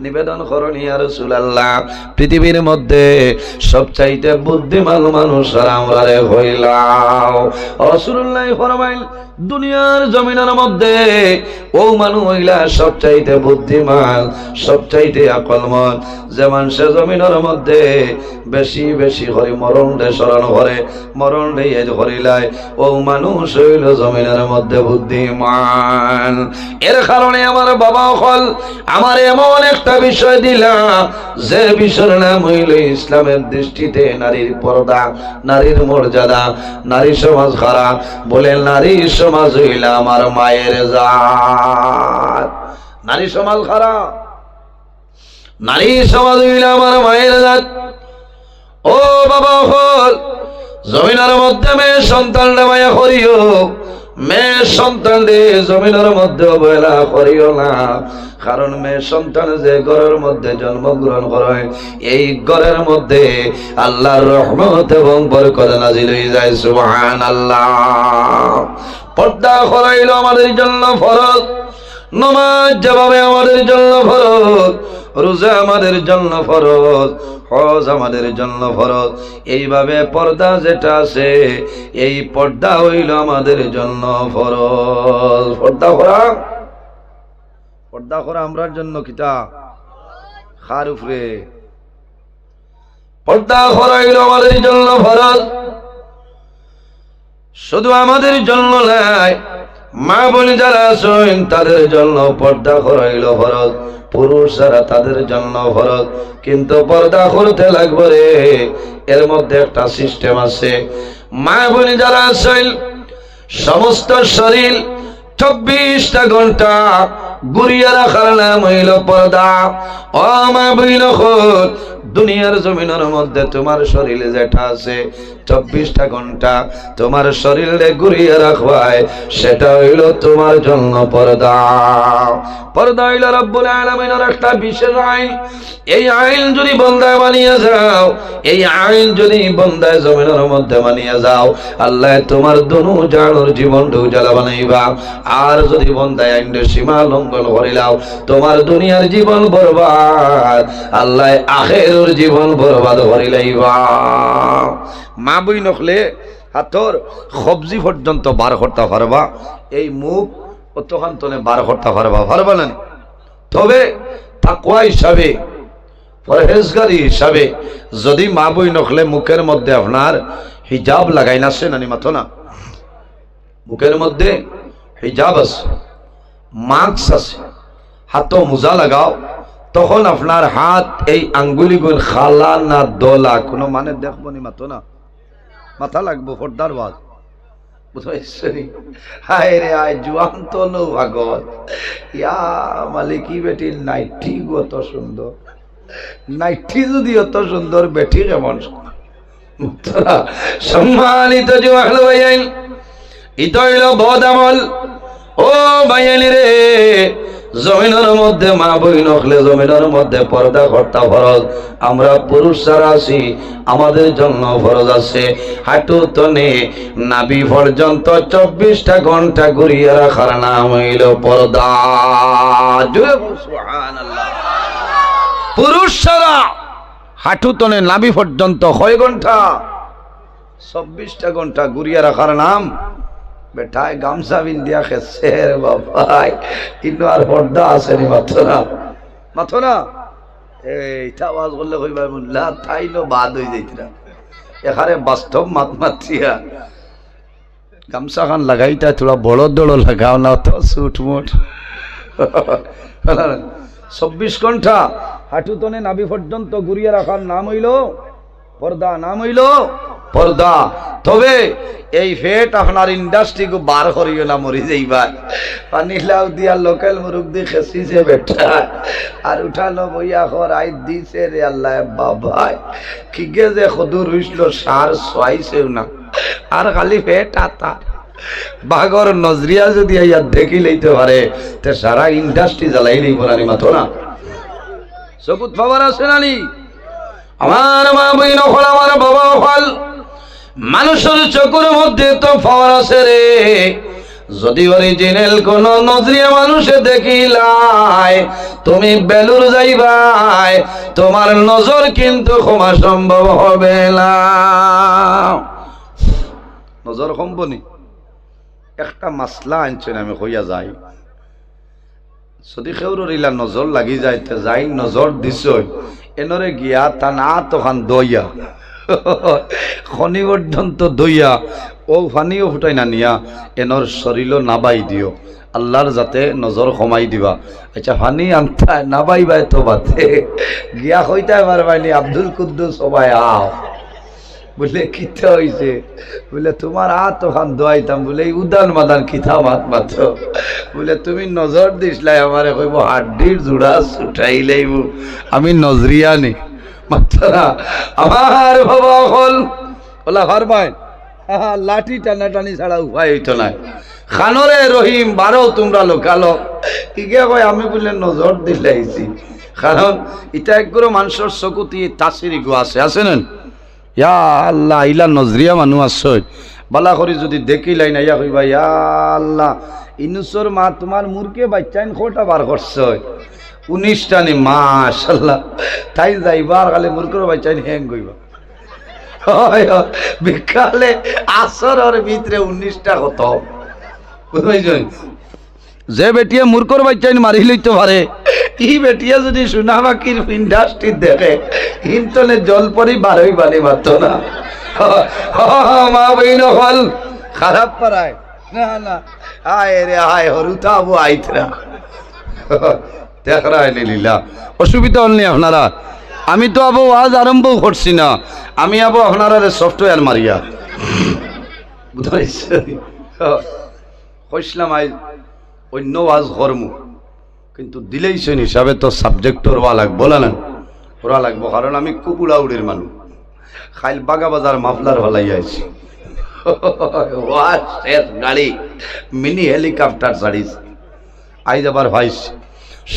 নিবেদন করুন, ইয়া রাসূলুল্লাহ, পৃথিবীর মধ্যে সবচাইতে বুদ্ধিমান মানুষ আমরা রে হইলাম। রাসূলুল্লাহ ফরমাইল, দুনিয়ার জমিনের মধ্যে ও মানুষ হইলা সবচাইতে বুদ্ধিমান, সবচাইতে আকলমন। যে মানুষে জমিনের মধ্যে বেশি বেশি করে মরণ রে স্মরণ করে, মরণ রে করিলায়, ও মানুষ হইল জমিনের মধ্যে বুদ্ধিমান। এর কারণে আমার বাবা হল আমার এমন একটা বিষয় দিলা, যে বিষয়ের নাম হইল ইসলামের দৃষ্টিতে নারীর পর্দা, নারীর মর্যাদা, নারী সমাজ খারাপ। বলে নারী সমাজ হইল আমার মায়ের জাত। নারী সমাজ খারাপ, নারী সমাজ হইল আমার মায়ের জাত। ও বাবা হল জমিনের মধ্যে মেয়ে সন্তান মায়া করিও, মেয়ে সন্তান রে জমিনের মধ্যে অবহেলা করিও না। কারণ মেয়ে সন্তান যে ঘরের মধ্যে জন্মগ্রহণ করে, এই ঘরের মধ্যে আল্লাহর রহমত এবং বরকত নাজিল হয়ে যায়। সুবহানাল্লাহ। পর্দা করাইল আমাদের জন্য ফরজ, নামাজ যেভাবে আমাদের জন্য ফরজ, রোজা আমাদের জন্য ফরজ, হজ আমাদের জন্য ফরজ, এইভাবে পর্দা যেটা আছে এই পর্দা হইল আমাদের জন্য ফরজ। পর্দা করা, পর্দা করা আমরার জন্য কিতা খার উপরে, পর্দা করা হইল আমাদের জন্য ফরজ। শুধু আমাদের জন্য নয়, মা বোন যারা আছেন তাদের জন্য পর্দা করা হইল ফরজ, পুরুষ যারা তাদের জন্য ফরজ। কিন্তু পর্দা করতে লাগবে রে, এর মধ্যে একটা সিস্টেম আছে। মা বোন যারা আছেন সমস্ত শরীর 24টা ঘন্টা গুরিয়া রাখার নাম হইল পর্দা। ও মা বোন, দুনিয়ার জমিনের মধ্যে তোমার শরীরে যেটা আছে 24টা ঘন্টা তোমার শরীরে ঘুরিয়ে রাখবায়, সেটা হইল তোমার জন্য পর্দা। পর্দা হইল রব্বুল আলামিনের একটা বিশেষ আইন। এই আইন যদি বন্দায় মানিয়ে যাও, এই আইন যদি বন্দায় জমিনের মধ্যে মানিয়ে যাও, আল্লাহ তোমার দুনু জানোর জীবনটা উজালা বানাইবা। আর যদি বন্দায় আইনের সীমা লঙ্ঘন করিলাও, তোমার দুনিয়ার জীবন বরবাদ, আল্লাহ আখেরের জীবন বরবাদ করিলাইবা। মা বই নখলে হাতর সবজি পর্যন্ত বার করতে পারবা, এই মুখ অতখান তলে বার করতে পারবা, পারবা না? তবে তাকওয়া হিসাবে, পরহেজগারি হিসাবে যদি মা বই নখলে মুখের মধ্যে আপনার হিজাব লাগাই না, সে নানি মাথো না, মুখের মধ্যে হিজাব আছে, মাস্ক আছে, হাতও মোজা লাগাও, তখন আপনার হাত এই আঙ্গুলিগুলো খালা না দোলা কোনো মানে দেখবো নি, মাথো না, মাথা লাগবো পর্দার বাদ। হায় রে আয় জুয়ান তো নো ভাগত, ইয়া মালিকি বেটির নাইটি কত সুন্দর, নাইটি যদি অত সুন্দর বেটি কেমন সম্মানিত জুয়ান ভাইয়াইন, ইতো হইল বদ আমল। ও ভাইয়ানি রে, জমিনের মধ্যে মা বই নখলে জমিনের মধ্যে পর্দা কর্তা ফরজ। আমরা পুরুষ যারা আছি আমাদের জন্য ফরজ আছে হাঁটু তনে নাভি পর্যন্ত 24টা ঘন্টা ঘুরিয়ে রাখার নাম হইল পর্দা। সুবহানাল্লাহ। পুরুষ ছাড়া হাঁটু তনে নাভি পর্যন্ত কয় ঘন্টা? 24টা ঘন্টা ঘুরিয়ে রাখার নাম বেটায় গামছা বিন্দিয়া খেছে বাবাই, কিন্তু আর পর্দা আছে নি, মাথো না, মাথো না। এইটা আওয়াজ করলে কইবা মুল্লা তাইলো বাদ হয়ে যাইতরা, এখানে বাস্তব মাত মাত্রিয়া গামছা খান লাগাইতা থোড়া বড় দড় লাগাও না, তো সুটমুট 24 ঘন্টা হাঁটু তনে নাভি পর্যন্ত ঘুরিয়ে রাখার নাম হইল পর্দা, নাম হইল পর্দা। তবে এই ফেট আপনার ইন্ডাস্ট্রি কো বার করিও না, মরি যাইবা। পানি লাউ দিয়া লোকাল মুরুখ দিয়ে খেসিছে বেটা, আর উঠালো বইয়া খর আই দিছে রে আল্লাহ বাবাই, কি গে যে খদুর হইছিল সার সোয়াইছেও না, আর খালি ফেট আতা বাগর নজরিয়া যদি আইয়া দেখি লইতে পারে তে সারা ইন্ডাস্ট্রি জ্বালাই লইব না, মাথো না। সবুত বাবার আছে নানি, আমার মা বইন হল, আমার বাবা হল, মানুষের চোখের মধ্যে তো পাওয়ার আছে রে। যদি অরিজিনাল কোন নজরিয়া মানুষে দেখিলাই, তুমি বেলুর যাইবাই, তোমার নজর কিন্তু ক্ষমা সম্ভব হবে না। নজর কমবনি। একটা মাসলা আনছেন, আমি কইয়া যাই, যদি খেউরর ইলা নজর লাগি যাইতে যাই নজর দিছ এনরে গিয়া তা না তখন দইয়া খনি পর্যন্ত দইয়া ও ফানিও ফুটাই না নিয়া এনর শরীরও নাবাই দিও আল্লাহর যাতে নজর কমাই দিবা। আচ্ছা ফানি আনতা নাবাই বাই তো বাতে গিয়া হইতে পারবাইনি আব্দুল কুদ্দুস সবাই আও বলে কিতা হইছে বলে তোমার তখন দোয়াইতাম বলে উদান মাদান কিতা মাত মাত্র বলে তুমি নজর দিসলাই আমারে কইব হাড্ডির জোড়া ছুটাইলেইব আমি নজরিয়া নি মাত্র আমার বাবা হল ওলা ভারবাই লাঠি টানা টানি ছাড়া উপায় হইতো না খানরে রহিম বারো তোমরা লোকালো ইগে ভাই আমি বললে নজর দিলাইছি কারণ এটা একগুলো মানুষের চকুতি তাসিরি গো আছে না ইয়া আল্লাহ ইলা নজরিয়া মানুষ আসছই বালা করি যদি দেখিলাই না ইয়া কইবা ইয়া আল্লাহ ইনুসর মা তোমার মুরকে বাচ্চাইন কোটা বার করছই 19টা নি মাশাআল্লাহ তাই যাইবার খালি মুরকের বাচ্চাইন হ্যাং কইবা বিকালে আসরের ভিতরে 19টা কত বুঝাইছেন যে বেটিয়া মূর্খর বাচ্চাইন মারি লইতে পারে ই বেটিয়া যদি সোনামাকির ইন্ডাস্ট্রি দেখে হিন্তনে জল পরি বারোই বালি মারত না মা বইন হল খারাপ পারায় না না আয় রে আয় হরুতা আবু আইতরা দেখরাই লীলা অসুবিধা হল নি আপনারা আমি তো আবু আজ আরম্ভ করছি না আমি আবু আপনারা সফটওয়্যার মারিয়া বুঝাইছে কইসলাম আই অন্য ওয়াজ কর্ম কিন্তু দিলেইছেন হিসাবে তো সাবজেক্টর ওয়া লাগবো না ওরা লাগবো কারণ আমি খুব উড়াউড়ির মানুষ খাইল বাগা বাজার মাফলার হলাই আইছি গাড়ি মিনি হেলিকপ্টার চাড়িস আই যাবার ভাইস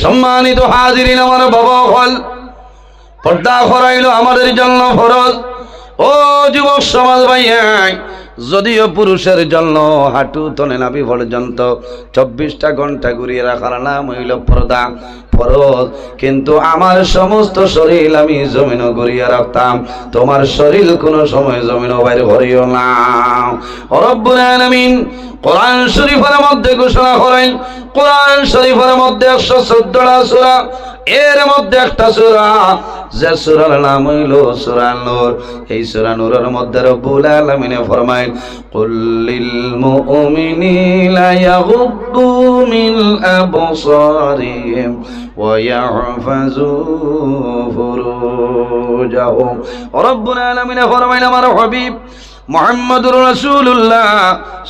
সম্মানিত হাজিরিন আমার বাবা হল পর্দা করাইল আমাদের জন্য ফরজ ও যুবক সমাজ ভাইয়া যদিও পুরুষের জন্য হাঁটু তনে নাভি পর্যন্ত 24টা ঘন্টা ঘুরিয়ে রাখার নাম হইল পর্দা ফরজ কিন্তু আমার সমস্ত শরীর আমি জমিনও ঘুরিয়ে রাখতাম তোমার শরীর কোনো সময় জমিনও বাইরে করিও না রব্বুল আলামিন কোরআন শরীফের মধ্যে ঘোষণা করেন কোরআন শরীফের মধ্যে 114টা সূরা এর মধ্যে একটা সূরা যে সূরার নাম হইল সূরা নূর এই সূরা নূরের মধ্যে রব্বুল আলামিন ফরমায় কুল লিল মুমিনিনা ইয়াগুদ্দু মিন আবসারিহিম ওয়া ইয়াহফাজু ফুরুজাহুম রব্বুল আলামিন ফরমায় আমার হাবিব মুহাম্মদুর রাসূলুল্লাহ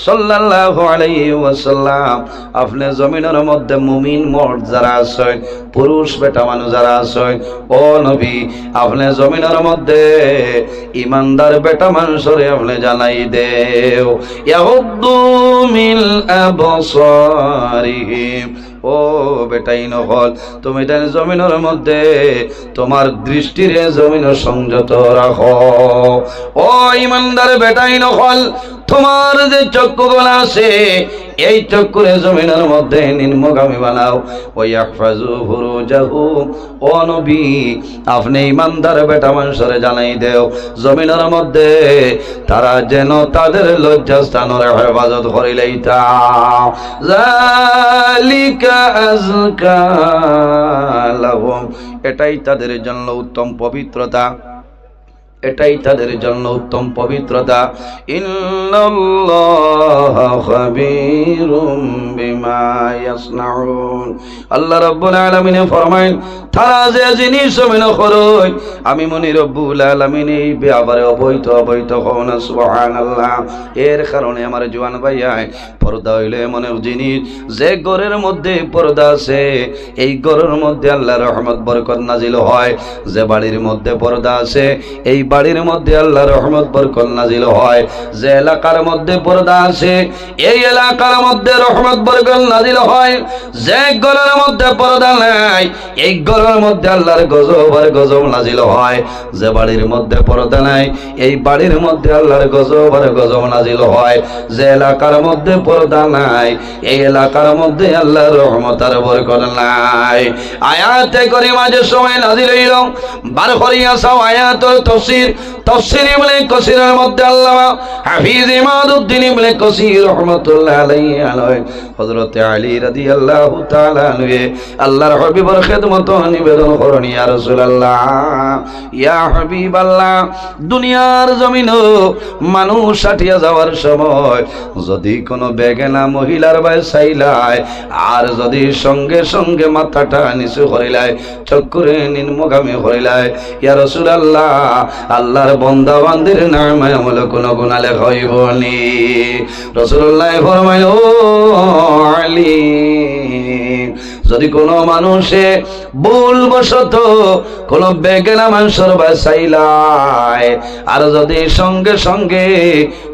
সাল্লাল্লাহু আলাইহি ওয়াসাল্লাম আপনি জমিনের মধ্যে মুমিন মর্দ যারা আছেন পুরুষ বেটা মানুষ যারা আছেন ও নবী আপনি জমিনের মধ্যে ইমানদার বেটা মানুষরে আপনি জানাই দেও ইয়াহুদ্দু মিল আবসারিহিম ও বেটাই নহল তুমি তাই জমিনের মধ্যে তোমার দৃষ্টিরে জমিন সংযত রাখো ও ইমানদার বেটাই নহল তোমার যে চক্ষুগুলো আছে এই চক্ষুরে জমিনের মধ্যে নিম্নগামী বানাও ও ইয়াহফাজু ফুরুজাহুম ও নবী আপনি ইমানদার বেটা মানুষরে জানাই দেও জমিনের মধ্যে তারা যেন তাদের লজ্জাস্থানের হেফাজত করিলেইতা যালিকা আযকা লাহুম এটাই তাদের জন্য উত্তম পবিত্রতা এটাই তাদের জন্য উত্তম পবিত্রতা ইন্নাল্লাহা খাবীরুম বিমা ইয়াসনাউন আল্লাহ রাব্বুল আলামিন ফরমায় তারা যে জিনিস জমিন করই আমি মনি রব্বুল আলামিন এই ব্যাপারে অবৈধ হও না সুবহানাল্লাহ এর কারণে আমার জওয়ান ভাইয়াই পর্দা হইলে এমন জিনিস যে ঘরের মধ্যে পর্দা আছে এই ঘরের মধ্যে আল্লাহর রহমত বরকত নাজিল হয় যে বাড়ির মধ্যে পর্দা আছে এই বাড়ির মধ্যে আল্লাহর রহমত বরকত নাজিল হয় যে এলাকার মধ্যে পর্দা আছে এই এলাকার মধ্যে রহমত বরকত নাজিল হয় যে ঘরের মধ্যে পর্দা নাই এই ঘরের মধ্যে আল্লাহর গজব আর গজব নাজিল হয় যে বাড়ির মধ্যে পর্দা নাই এই বাড়ির মধ্যে আল্লাহর গজব আর গজব নাজিল হয় যে এলাকার মধ্যে পর্দা নাই এই এলাকার মধ্যে আল্লাহর রহমত আর বরকত নাই আয়াতে করিমা যে সময় নাজিল হইল বার করিয়া সব আয়াতের তাফসীর কসির, তাফসীর ইবনে কসিরের মধ্যে আল্লামা হাফিজ ইমাদউদ্দিন ইবনে কসির রাহমাতুল্লাহ আলাইহি হযরত আলী রাদিয়াল্লাহু তাআলা আনহু আল্লাহর হাবিবের খিদমত নিবেদন করেন, ইয়া রাসূলুল্লাহ, ইয়া হাবিবাল্লাহ, দুনিয়ার জমিনে মানুষ সাটিয়া যাওয়ার সময় যদি কোনো বেগানা মহিলার বাই চাইলায় আর যদি সঙ্গে সঙ্গে মাথাটা নিচু করিলায়, চক্করে নিম্নগামী করিলায়, ইয়া রাসূলুল্লাহ, আল্লাহর বান্দা বান্দির নামে আমল কোন গুনাহ লেখা হইব নি? রাসূলুল্লাহ ফরমায়, ও আলী, যদি কোনো মানুষে ভুলবশত কোনো বেগানা মানুষের বাসাইলায় আর যদি সঙ্গে সঙ্গে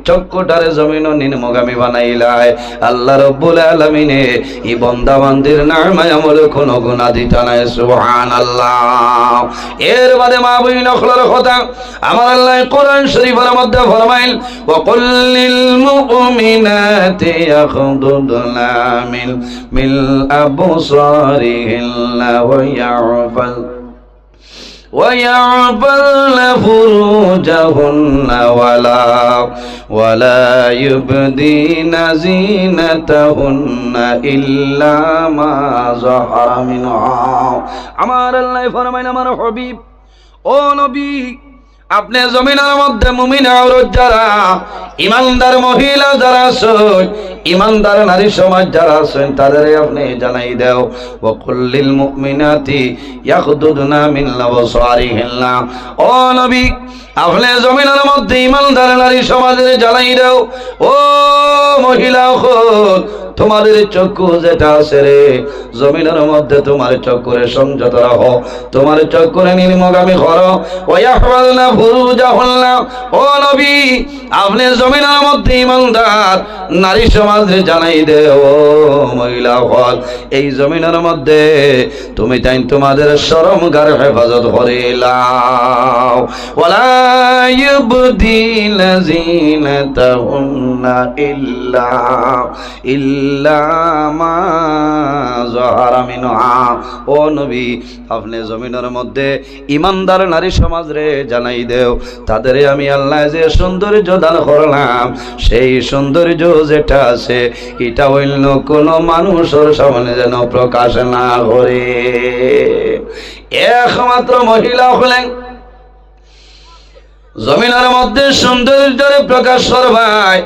চক্কটারে জমিন নিম্নগামী বানাইলায়, আল্লাহ রাব্বুল আলামিনে এই বান্দা বান্দির নামে আমল কোন গুনাহ দিতা নাই। সুবহানাল্লাহ। এর বাদে মা বই নখলের কথা আমার আল্লাহ কোরআন শরীফের মধ্যে ফরমাইল, ওয়া কুল্লিল মুমিনাতি ইয়াখদুদনা মিন আবসারিহিন্না ويعفلن فروجهن ولا يبدين زينتهن إلا ما ظهر منها। আমার আল্লাহ ফরমাইন, আমার হাবিব ও নবী, আপনি জমিনের মধ্যে মুমিন আওরত যারা, ইমানদার মহিলা যারা আছেন, ইমানদার নারী সমাজ যারা আছেন, তাদের আপনি জানাই দাও, ওয়া কুল্লিল মুমিনাতি ইয়াখদুদনা মিন আবসারিহিন্না। ও নবী, আপনি জমিনের মধ্যে ইমানদার নারী সমাজের জানাই দাও, ও মহিলা হল, তোমাদের চক্ষু যেটা আছে রে, জমিনের মধ্যে তোমার চক্ষুরে সংযত রাখো, তোমার চক্ষুরে নিম্নগামী করো। ওয়াহফালনা ফুরুজাহুন্না। ও নবী, আপনি জমিনের মধ্যে ইমানদার নারী সমাজে জানাই দে, ও মহিলা হল, এই জমিনের মধ্যে তুমি তাই তোমাদের শরমগার হেফাজত করিলাও। ওয়ালা ইউবদিনা যিনাতাহুন্না ইল্লা মা যাহারা মিনহা। ও নবী, আপনি জমিনের মধ্যে ইমানদার নারী সমাজ রে জানাই দেও, তাদের আমি আল্লাহ যে সৌন্দর্য দান করলাম, সেই সৌন্দর্য যেটা আছে এটা অন্য কোনো মানুষের সামনে যেন প্রকাশ না করে। একমাত্র মহিলা হলেন জমিনের মধ্যে সৌন্দর্যের প্রকাশ করবাই,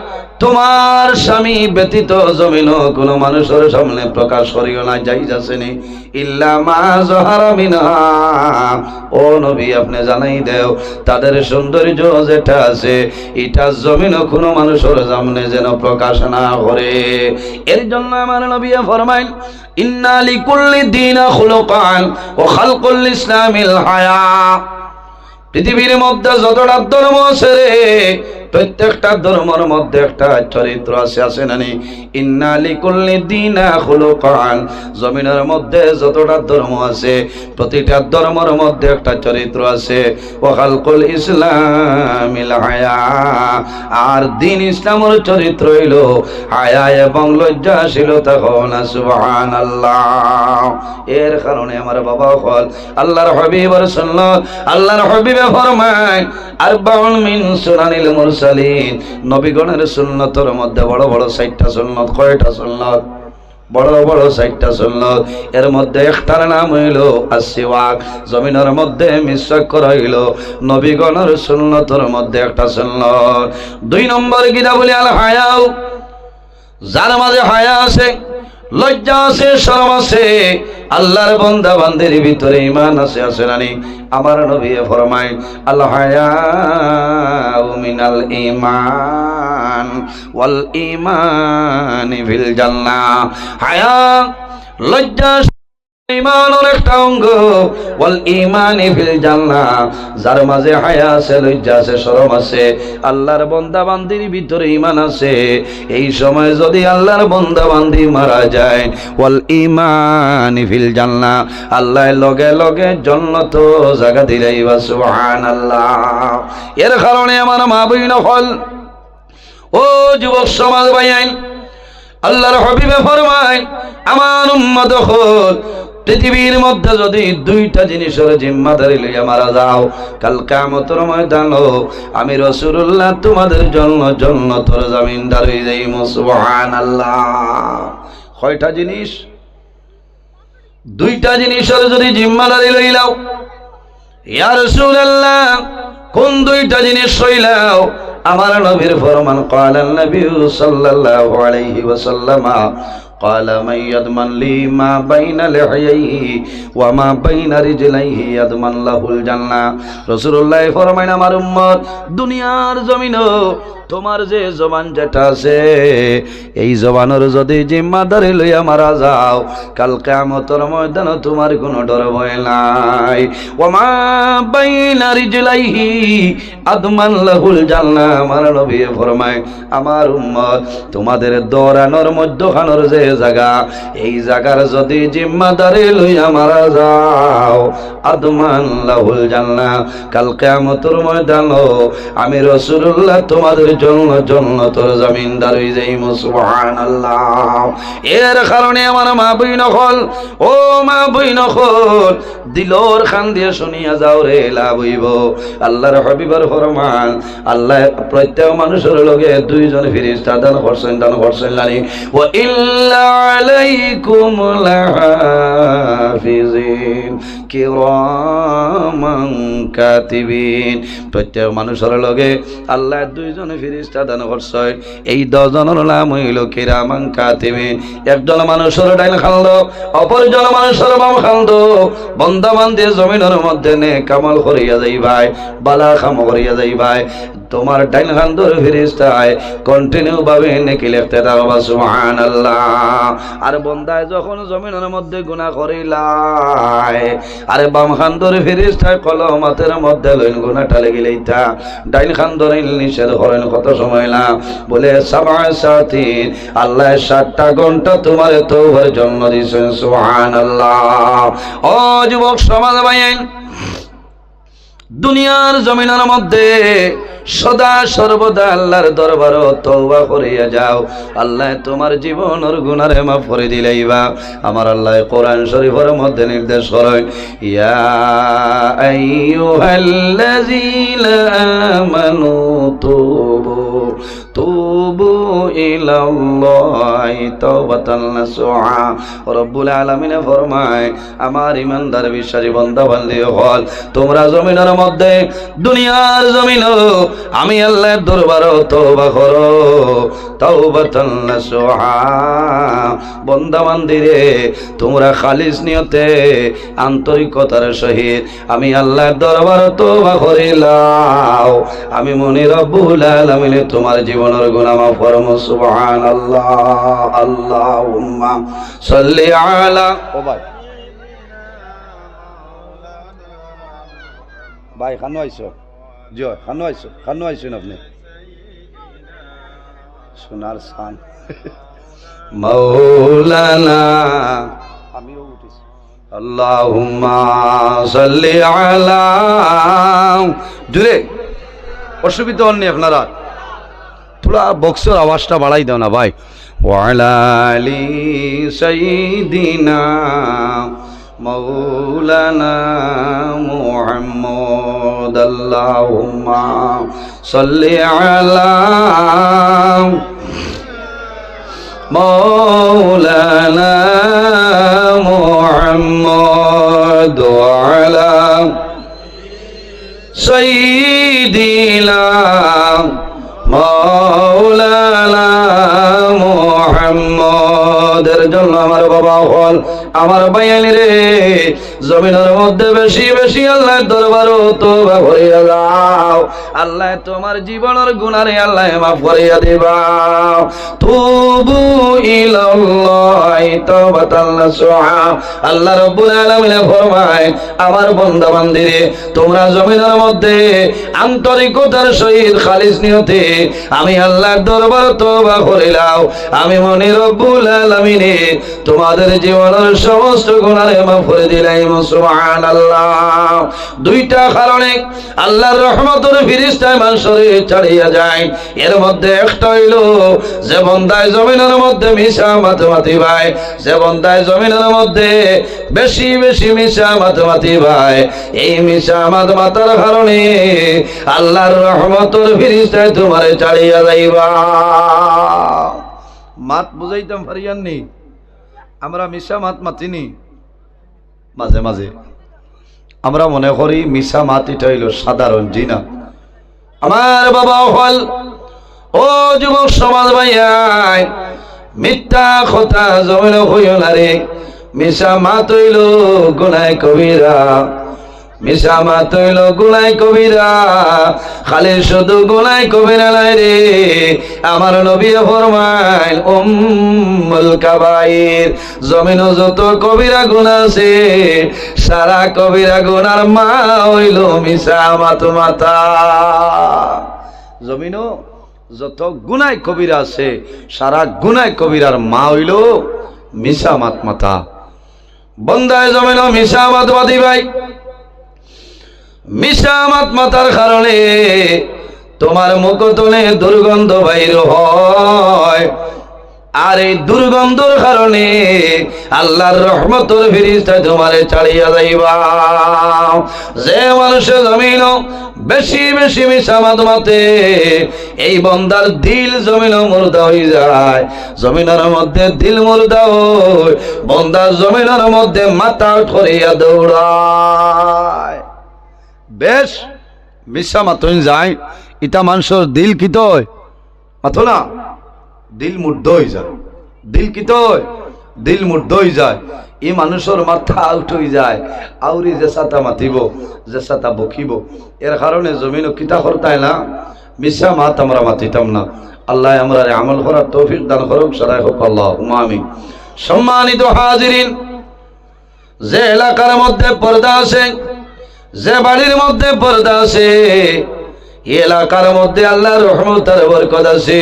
তোমার স্বামী ব্যতীত জমিন কোনো মানুষের সামনে প্রকাশ করিও না, যাই যাচ্ছেনি ইল্লা মা যাহারা মিনহা। ও নবী, আপনি জানাই দেও, তাদের সৌন্দর্য যেটা আছে এটা জমিন কোনো মানুষের সামনে যেন প্রকাশ না করে। এর জন্য আমার নবী ফরমাইল, ইন্না লিকুল্লি দীনা খুলুকান ওয়া খালকুল ইসলামিল হায়া। পৃথিবীর মধ্যে যতটা ধর্ম আছে রে, প্রত্যেকটা ধর্মের মধ্যে একটা চরিত্র আছে না নি? ইন্না লিকুল্লি দীনা খুলুকান। জমিনের মধ্যে যতটা ধর্ম আছে প্রতিটা ধর্মের মধ্যে একটা চরিত্র আছে। ওয়া খালকুল ইসলামিল হায়া। আর দিন ইসলামের চরিত্র হইল হায়া এবং লজ্জাশীলতা। না সুবহানাল্লাহ। এর কারণে আমার বাবা হল আল্লাহর হাবিবের সুন্নাত, আল্লাহর হাবিবে ফরমায়, আরবাউন মিন সুনানিল মুরসালিন। নবীগণের সুন্নতের মধ্যে বড় বড় 60টা সুন্নত। কয়টা সুন্নত? বড় বড় 60টা সুন্নত। এর মধ্যে একটার নাম হইল আসওয়াক। জমিনের মধ্যে মিসওয়াক করা হইল নবীগণের সুন্নতের মধ্যে একটা সুন্নত। 2 নম্বর কিনা বলি আল হায়াউ। যার মাঝে হায়া আছে, লজ্জা আছে, শরম আছে, আল্লাহর বান্দা বান্দির ভিতরে ঈমান আছে নানি? আমার নবী ফরমায়, আল হায়াউ মিনাল ঈমান ওয়াল ঈমানি ফিল জান্নাহ। হায়া, লজ্জা ঈমানের একটা অঙ্গ। ওয়াল ঈমানি ফিল জান্নাহ। যার মাঝে হায়া আছে, লজ্জা আছে, শরম আছে, আল্লাহর বান্দা বান্দির ভিতরে ঈমান আছে, এই সময় যদি আল্লাহর বান্দা বান্দি মারা যায়, ওয়াল ঈমানি ফিল জান্নাহ, আল্লাহ লগে লগে জান্নাত জায়গা দিলাইবা। সুবহানাল্লাহ। এর কারণে আমার মা বইন হল, ও যুবক সমাজ ভাইয়াইন, আল্লাহর হাবিবে ফরমায়, আমার উম্মত হল, পৃথিবীর মধ্যে যদি দুইটা জিনিসের জিম্মাদারি লইয়া মারা যাও, কাল কিয়ামতের ময়দানে আমি রাসূলুল্লাহ তোমাদের জন্য জান্নাতের জমিনদার হয়ে যাইব। সুবহানাল্লাহ। কয়টা জিনিস? দুইটা জিনিসের যদি জিম্মাদারি লইলাও, ইয়া রাসূলুল্লাহ কোন দুইটা জিনিস লইলাও? আমার নবীর ফরমান, ক্বালান নবী সাল্লাল্লাহু আলাইহি ওয়াসাল্লাম, قال من يضمن لي ما بين لحييه وما بين رجليه يضمن له الجنة। রাসূলুল্লাহ ফরমায়, আমার উম্মত দুনিয়ার জমিনে তোমার যে জবান যেটা আছে, এই জবানের যদি জিম্মাদারি লইয়া মারা যাও, কাল কিয়ামতের ময়দানে তোমার কোনো ডর ভয় নাই। ওয়ামা বাইনা রিজলাইহি আদমান লাহুল জান্নাহ। আমার নবী ফরমায়, আমার উম্মত তোমাদের দৌড়ানোর মধ্যখানের যে জায়গা, এই জায়গার যদি জিম্মাদারি লইয়া মারা যাও, আদমান লাহুল জান্নাহ, কাল কিয়ামতের ময়দানে আমি রাসূলুল্লাহ তোমাদের জন্য জান্নাতের জমিনদার হয়ে যাইব। সুবহানাল্লাহ। এর কারণে আমার মা বইন হল, ও মা বইন হল, দিলর খান দিয়ে শুনিয়া যাও রে, লাভ হইব। আল্লাহর হাবিবের ফরমান, আল্লাহ প্রত্যেক মানুষের লগে দুইজন ফেরেশতা দান করছেন জানি। ওয়া ইল্লা আলাইকুম লাহাফিজিন কিরামান কাতিবিন। প্রত্যেক মানুষের লগে আল্লাহ দুইজন ফেরেশতা দান করছেন। এই 10 জনের নাম হইল কিরামান কাতিবিন। একজন মানুষের ডাইন খান্দ, অপরজন মানুষের বাম খান্দ। বান্দা বান্দে জমিনের মধ্যে নে কামাল করিয়া যাইবাই, বালা কাম করিয়া যাইবাই। তোমার ডাইন খান্দর ফেরেশতায় কন্টিনিউ ভাবে নেকি লিখতে থাকবা। সুবহানাল্লাহ। আর বান্দায় যখন জমিনের মধ্যে গুনাহ করিলাই, আরে বাম খান্দর ফেরেশতায় কলম হাতের মধ্যে লইন গুনাহটা লেগিলাইতা, ডাইন খান্দর নিষেধ করেন কত সময় না, বলে 7 সাতিন, আল্লাহ 7টা ঘন্টা তোমার তওবার জন্য দিয়েছেন। সুবহানাল্লাহ। ও যুবক সমাজ ভাইয়েন, দুনিয়ার জমিনের মধ্যে সদা সর্বদা আল্লাহর দরবারে তওবা করিয়া যাও, আল্লাহ তোমার জীবনের গুনাহ মাফ করে দিলাইবা। আমার আল্লাহ কোরআন শরীফের মধ্যে নির্দেশ করেন, ইয়া আইয়ুহাল্লাযীনা আমানু তুবু ইলাল্লাহি তাওবাতান নাসুহা। রব্বুল আলামিন ফরমায়, আমার ইমানদার বিশ্বাসী বান্দা বান্দী হল, তোমরা জমিনের মধ্যে দুনিয়ার জমিনে আমি আল্লাহর দরবারে তওবা করো, তাওবাতান নাসুহা। বান্দা বান্দীরে তোমরা খালিস নিয়তে আন্তরিকতার সহিত আমি আল্লাহর দরবারে তওবা করিলাও, আমি মনে রব্বুল আলামিন তোমার জীবনের গুনাহ মাফ করব। সুবহানাল্লাহ। আল্লাহুম্মা সাল্লি আলা। ও ভাই খানো আইছো, জয় খানো আইছেন আপনি, সোনার সান মাওলানা। আমিও উঠেছি। আল্লাহুম্মা সাল্লি আলা। জুড়ে অসুবিধা হননি আপনারা, थोड़ा बक्सर आवाज़टा बढ़ाई दो ना भाई। वाला अली सय्यिदिना मौलाना मुहम्मद अल्लाहुम्मा सल्लि अला मौलाना मुहम्मद वाला सय्यिदिना मौलाना মুহাম্মদের জন্য আমার বাবা হল, আমার ভাইয়ানি রে, জমিনের মধ্যে বেশি বেশি আল্লাহর দরবারে তওবা করিয়া যাও, আল্লাহ তোমার জীবনের গুনাহে আল্লাহ মাফ করিয়া দিবা। তুবু ইলাল্লাহি তাওবাতান নাসুহা। আল্লাহ রাব্বুল আলামিন ফরমায়, আমার বান্দা বান্দীরে, তোমরা জমিনের মধ্যে আন্তরিকতার সহিত খালিস নিয়তে আমি আল্লাহর দরবারে তওবা করিলাও, আমি মনে রব্বুল আলামিন তোমাদের জীবনের সমস্ত গুনাহ মাফ করে দিলাম। সুবহানাল্লাহ। দুইটা কারণে আল্লাহর রহমতের ফেরেশতা মানুষের ছাড়িয়া যায়। এর মধ্যে একটা হইল যে বান্দায় জমিনের মধ্যে মিশা মাতামাতি ভাই, যে বান্দায় জমিনের মধ্যে বেশি বেশি মিশা মাতামাতি ভাই, এই মিশা মাতামাতার কারণে আল্লাহর রহমতের ফেরেশতায় তোমারে ছাড়িয়া যাইবা। মাত বুঝাইতাম পারিয়াননি, আমরা মিশা মাত মাতিনি। মাঝে মাঝে আমরা মনে করি মিশা মাত এটা হইল সাধারণ জিনা। আমার বাবা হল ও যুবক সমাজ ভাইয়াই, মিথ্যা কথা জমিন হইল না রে। মিশা মাত হইল গুনাহ কবিরা, মিশা মাত হইল গুনাহ কবিরা। খালি শুধু গুনাহ কবিরা নাই রে, আমার নবী ফরমাইল উম্মুল কাবাইর, জমিন যত কবিরা গুনাহ আছে সারা কবিরা গুনার মা হইল মিশা মাত মাতা। জমিন যত গুনাহ কবিরা আছে সারা গুনাহ কবিরার মা হইল মিশা মাত মাতা। বন্দায় জমিন মিশা মাত মাতি ভাই, মিশা মাত মাতার কারণে তোমার মুখ তুলে দুর্গন্ধ বাইর হয়। আর এই দুর্গন্ধর কারণে আল্লাহর রহমতের ফেরেশতা তোমারে ছাড়িয়া যাইবা। যে মানুষের জমিন বেশি বেশি মিশা মাত মাতে, এই বন্দার দিল জমিন মুর্দা হয়ে যায়। জমিনের মধ্যে দিল মুর্দা হয়, বন্দার জমিনের মধ্যে মাথা করিয়া দৌড়ায়। বেশ মিশা মাতন যায়, ইটা মানুষের দিল কি তয় মাথো না, দিল মুর্দ হয়ে যায়। দিল কি তয়, দিল মুর্দ হয়ে যায়। এই মানুষের মাথা আউট হয়ে যায়। আউরি জেসাতা মাতিব, জেসাতা বকিব। এর কারণে জমিন কিতা করতায় না, মিশা মাত আমরা মাতিতাম না। আল্লাহ আমরা আমল করার তৌফিক দান করুক, সদাই হোক আল্লাহুম্মা আমিন। সম্মানিত হাজিরিন, যে এলাকার মধ্যে পর্দা আছে, যে বাড়ির মধ্যে পর্দা আছে, এলাকার মধ্যে আল্লাহর রহমতের বরকত আছে।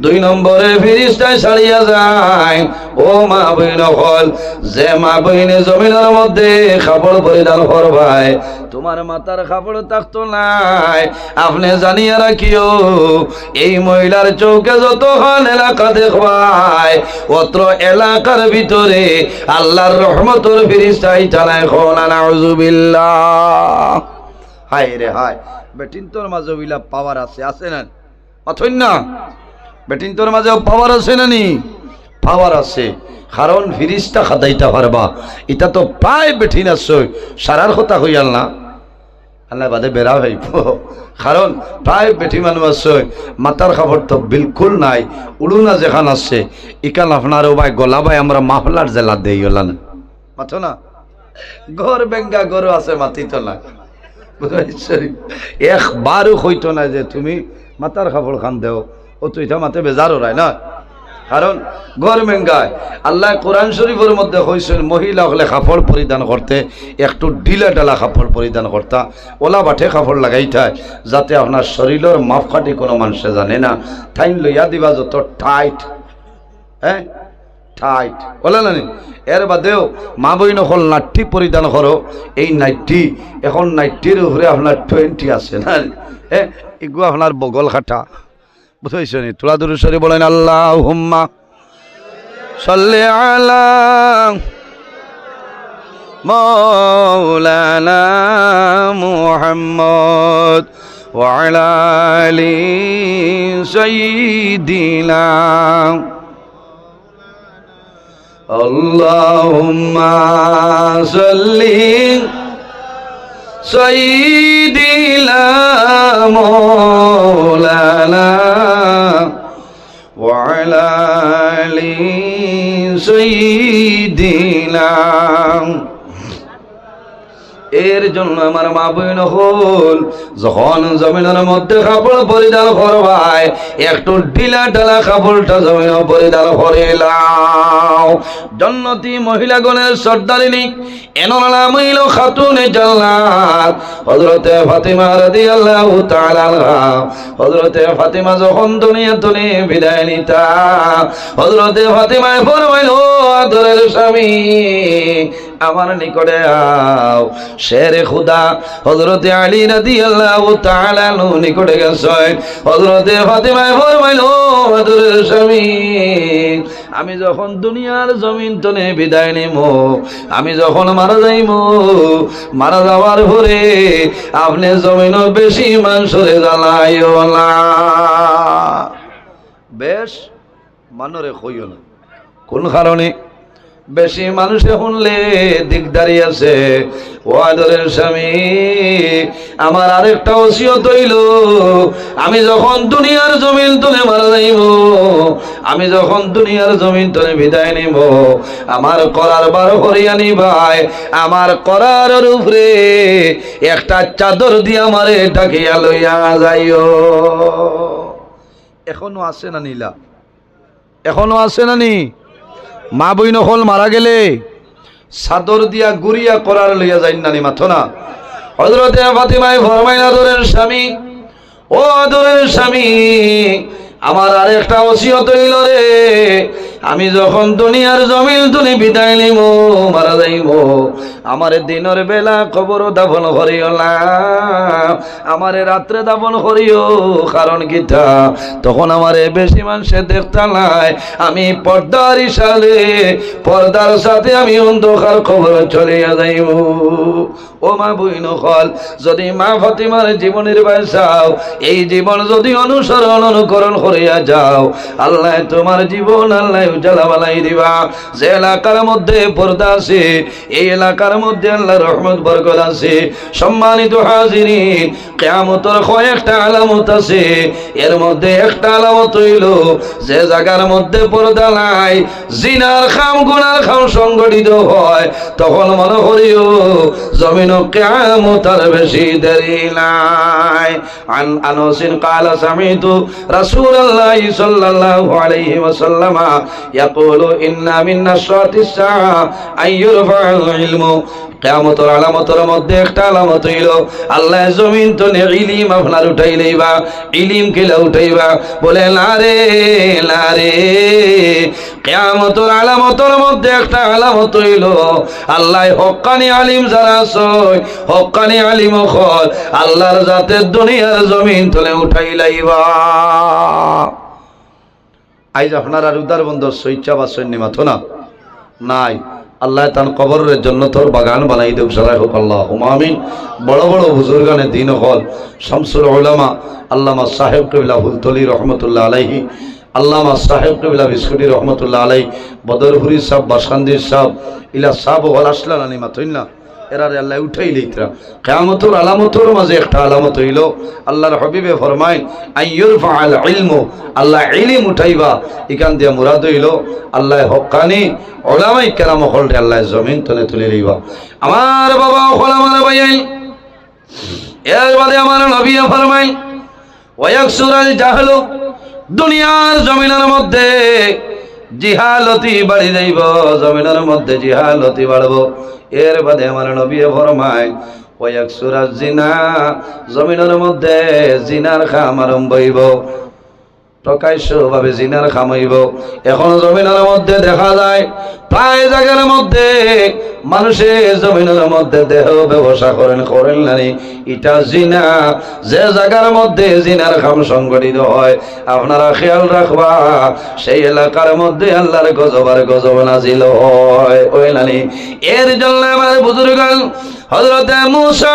দুই নম্বরে ফেরেশতায় ছাড়িয়া যায়। ও মা বইন হল, যে মা বইনে জমিনের মধ্যে কাপড় পরিধান করবাই, তোমার মাথার কাপড় থাকতো নাই, আপনি জানিয়া রাখিও এই মহিলার চৌকে যতক্ষণ এলাকা দেখবাই, অত্র এলাকার ভিতরে আল্লাহর রহমতের ফেরেশতায় চালায়। খোলা নাউযুবিল্লাহ। হায় রে হায়, বেটিন তোর মাঝে উইলা পাওয়ার আছে, আছে না অথই না? বেটিন তোর মাঝেও পাওয়ার আছে না নি? পাওয়ার আছে, কারণ ফিরিস্তা খাদাইতে পারবা। এটা তো প্রায় বেঠিন আছে, সারার কথা হইয়াল না, আল্লাহ বাদে বেড়া হইব। কারণ প্রায় বেঠি মানুষ আছে মাথার কাপড় তো বিলকুল নাই, উড়ুনা যেখান আছে ইকাল আপনার ভাই গলা ভাই আমরা মাফলার জেলা দেই গলা না মাথো না, ঘর বেঙ্গা গরু আছে মাতি তো না। একবারও হইতো না যে তুমি মাথার কাপড় খান দেও, ও তো এটা মাথে বেজারও রায় না। কারণ ঘর মেঙ্গায় আল্লাহ কোরআন শরীফের মধ্যে কইছেন মহিলা হলে কাপড় পরিধান করতে একটু ঢিলা ঢালা কাপড় পরিধান করতা, ওলা বাঠে কাপড় লাগাইতায় যাতে আপনার শরীরের মাপকাঠি কোনো মানুষে জানে না। থাইন লইয়া দিবা যত টাইট, হ্যাঁ টাইট বলে না। এর বাদেও মা বই নকল নাইটি পরিধান করো, এই নাইটি এখন নাইটির উপরে আপনার 20 আছে না, হ্যাঁ এগুলো আপনার বগল খাটা বুঝাইছ নি। তোলা দুরুশরী বলেন আল্লাহুম্মা সাল্লি আলা মাওলানা মুহাম্মদ ওয়া আলা আলি সাইয়্যিদিনা আল্লাহুম্মা সাল্লি সাইয়্যিদিনা মাওলানা ওয়া আলা আলি সাইয়্যিদিনা এর জন্য আমার মা বোন হল যখন জমিনের মধ্যে কাপড় পরিধান করবাই একটু ঢিলা ঢালা কাপড়টা জমিন পরিধান করিলাম। জান্নাতি মহিলাগণের সর্দারিনী এনার নাম হইল খাতুনে জান্নাত হযরতে ফাতিমা রাদিয়াল্লাহু তাআলা আনহা। হযরতে ফাতিমা যখন দুনিয়া থেকে বিদায় নিতা হযরতে ফাতিমায় ফরমাইল, আদরের স্বামী আমার নিকটে আও। শেরে খুদা হযরতে আলী রাদিয়াল্লাহু তাআলা আনহু নিকটে গেছেন। হযরতে ফাতিমায় ফরমাইল, আদরের স্বামী আমি যখন দুনিয়ার জমিন তনে বিদায় নিব, আমি যখন মারা যাইব, মারা যাওয়ার পরে আপনি জমিন বেশি মানুষরে জ্বালাইও না। বেশ মানরে কইও না। কোন কারণে? বেশি মানুষে শুনলে দিকদারি আছে। ও আদরের স্বামী আমার আরেকটা ওসিয়ত হইল, আমি যখন দুনিয়ার জমিন তলে মারা যাইব, আমি যখন দুনিয়ার জমিন তলে বিদায় নিব, আমার করার বার হরিয়া নিবাই, আমার করার উপরে একটা চাদর দিয়ে আমারে ঢাকিয়া লইয়া যাইও। এখনো আছে না নীলা? এখনো আছে না নি? মা বইন হল মারা গেলে চাদর দিয়া গুড়িয়া করার লইয়া যাই নানি মাথো না। হযরতে ফাতিমায় ফরমাইল, আদরের স্বামী ও আদরের স্বামী আমার আরেকটা ওসিয়ত হইল রে, আমি যখন দুনিয়ার জমিন তুলি বিদায় নিব, মারা যাইব, আমার দিনের বেলা কবর দাফন করিও না, আমারে রাত্রে দাফন করিও। কারণ কিতা? তখন আমারে বেশি মানুষে দেখতা নাই, আমি পর্দার ইশারে পর্দার সাথে আমি অন্ধকার কবর চলিয়া যাইব। ও মা বইন হল, যদি মা ফাতিমার জীবনের বাইসাও, এই জীবন যদি অনুকরণ করিয়া যাও, আল্লাহ তোমার জীবন আল্লাহ উজালা বানাই দিবা। যে এলাকার মধ্যে পর্দা আছে, এই এলাকার মধ্যে আল্লাহ রহমত বরকত আছে। সম্মানিত হাজিরিন, কিয়ামতের কয়েকটা আলামত আছে, এর মধ্যে একটা আলামত হইল যে জায়গার মধ্যে পর্দা নাই, জিনার খাম গুনার খাম সংগঠিত হয়, তখন মনে করিও জমিন কিয়ামতের বেশি দেরি নাই। আন আনাসিন ক্বালা সামিতু রাসূলুল্লাহ সাল্লাল্লাহু আলাইহি ওয়াসাল্লাম ইয়াকুলু ইন্না মিন আশরাতিস সাআ আইয়ুরফা'আল ইলমু। কিয়ামতের আলামতের মধ্যে একটা আলামত হইল আল্লাহ জমিন তো ইলম আপনার উঠাই লইবা। ইলম কেলা উঠাইবা? বলে না রে না রে, কিয়ামতের আলামতের মধ্যে একটা আলামত হইল আল্লাহ হক্কানি আলিম যারা আছে, হক্কানি আলিম হল আল্লাহর জাতের দুনিয়ার জমিন তুলে উঠাই লাইবা। আইজ আপনার আর উদার বন্ধর সইচ্ছা বা সৈন্য মাথো না নাই। আল্লাহ তান কবরের জন্য তোর বাগান বানাই দেব, সবাই হোক আল্লাহুম্মা আমিন। বড় বড় বুজুর্গানে দিন হল শামসুল উলামা আল্লামা সাহেব কিবলা ফুলতলি রহমতুল্লাহ আলাইহি, আল্লামা সাহেব কিবলা বিস্কুটি রহমতুল্লাহ আলাই, বদরপুরি সাহেব, বাসকান্দির সাহেব, ইলা সাহেব হল আসলা নানি মাথইন না, এরারে আল্লাহ উঠাই লইতরা। কিয়ামতের আলামতের মাঝে একটা আলামত হইল আল্লাহর হাবিবে ফরমায় আইয়ুরফা'আল ইলমু, আল্লাহ ইলম উঠাইবা। এখান দিয়ে মুরাদ হইল আল্লাহ হক্কানি উলামায়ে কেরাম হলরে আল্লাহ জমিন তলে তুলে লইবা। আমার বাবা হল আমার ভাইয়াই, এর বাদে আমার নবী ফরমায় ওয়ায়াকসুরাল জাহলু, দুনিয়ার জমিনের মধ্যে জিহালতি বাড়ি যাইব, জমিনের মধ্যে জিহালতি বাড়ব। এর বাদে আমার নবী ফরমায় ওয়ায়াকসুরাজ জিনা, জমিনের মধ্যে জিনার খাম আরম্ভ হইব, প্রকাশ্যভাবে জিনার খাম হইব। এখন জমিনের মধ্যে দেখা যায় প্রায় জায়গার মধ্যে মানুষে জমিনের মধ্যে দেহ ব্যবসা করেন নানি, এটা জিনা। যে জায়গার মধ্যে জিনার খাম সংগঠিত হয় আপনারা খেয়াল রাখবা, সেই এলাকার মধ্যে আল্লাহর গজব আর গজব নাজিল হয়। ওই নানি এর জন্য আমার বুজুর্গান হযরতে মুসা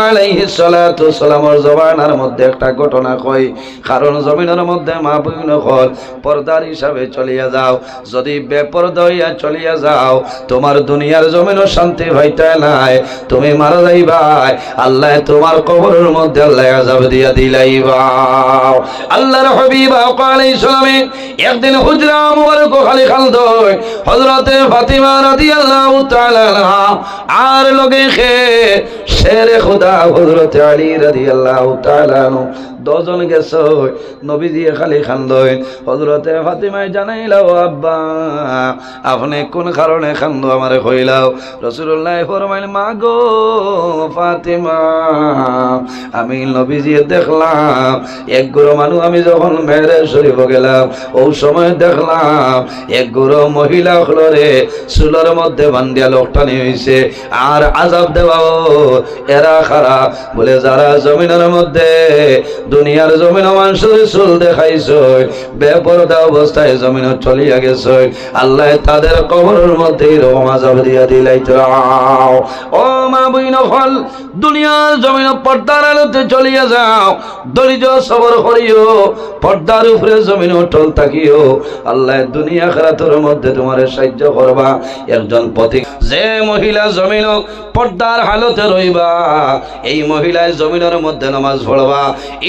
আলাইহিস সালামের জবানার মধ্যে একটা ঘটনা কই, কারণ জমিনের মধ্যে মা বোন হল পর্দার হিসাবে চলিয়া যাও। যদি বেপরদা হইয়া চলিয়া যাও তোমার দুনিয়ার জমিনও শান্তি হইতে নাই, তুমি মারা যাইবাই আল্লাহ তোমার কবরের মধ্যে আল্লাহ আযাব দিয়া দিলাইবা। আল্লাহর হাবিব আলাইহিস সালামে একদিন হুজরা মুবারক খালি খালদয় হযরতে ফাতিমা রাদিয়াল্লাহু তাআলা আনহা আর লগে শেরে খোদা হযরতে আলী রাদিয়াল্লাহু তাআলা আনহু দুজন গেছে নবীজি খালি খান্দয় হযরতে ফাতিমায় জানাইলাও আব্বা আপনি কোন কারণে খান্দো আমারে কইলাও। রাসূলুল্লাহ ফরমাইল মা গো ফাতিমা আমি নবীজি দেখলাম এক গুরু মানুষ আমি যখন মেরে শরীফ গেলাম ওই সময় দেখলাম এক গুরু মহিলা হলরে চুলের মধ্যে বান্ধিয়া লোকটানি হইছে আর আযাব দেওয়াও এরা খারাপ বলে যারা জমিনের মধ্যে দুনিয়ার জমিন মানুষের চুল দেখাইছ বেপরদা অবস্থায় জমিন চলিয়া গেছে আল্লাহ তাদের কবরের মধ্যে এরকম আযাব দিয়া দিলাইতো। ও মা বইন হল দুনিয়ার জমিন পর্দার আলোতে চলিয়া যাও, দরিদ্র সবর করিও, পর্দার উপরে জমিন টল থাকিও, আল্লাহ দুনিয়া আখিরাতের মধ্যে তোমার সাহায্য করবা। একজন পথিক যে মহিলা জমিন পর্দার হালতে রইবা এই মহিলায় জমিনের মধ্যে নামাজ পড়বা।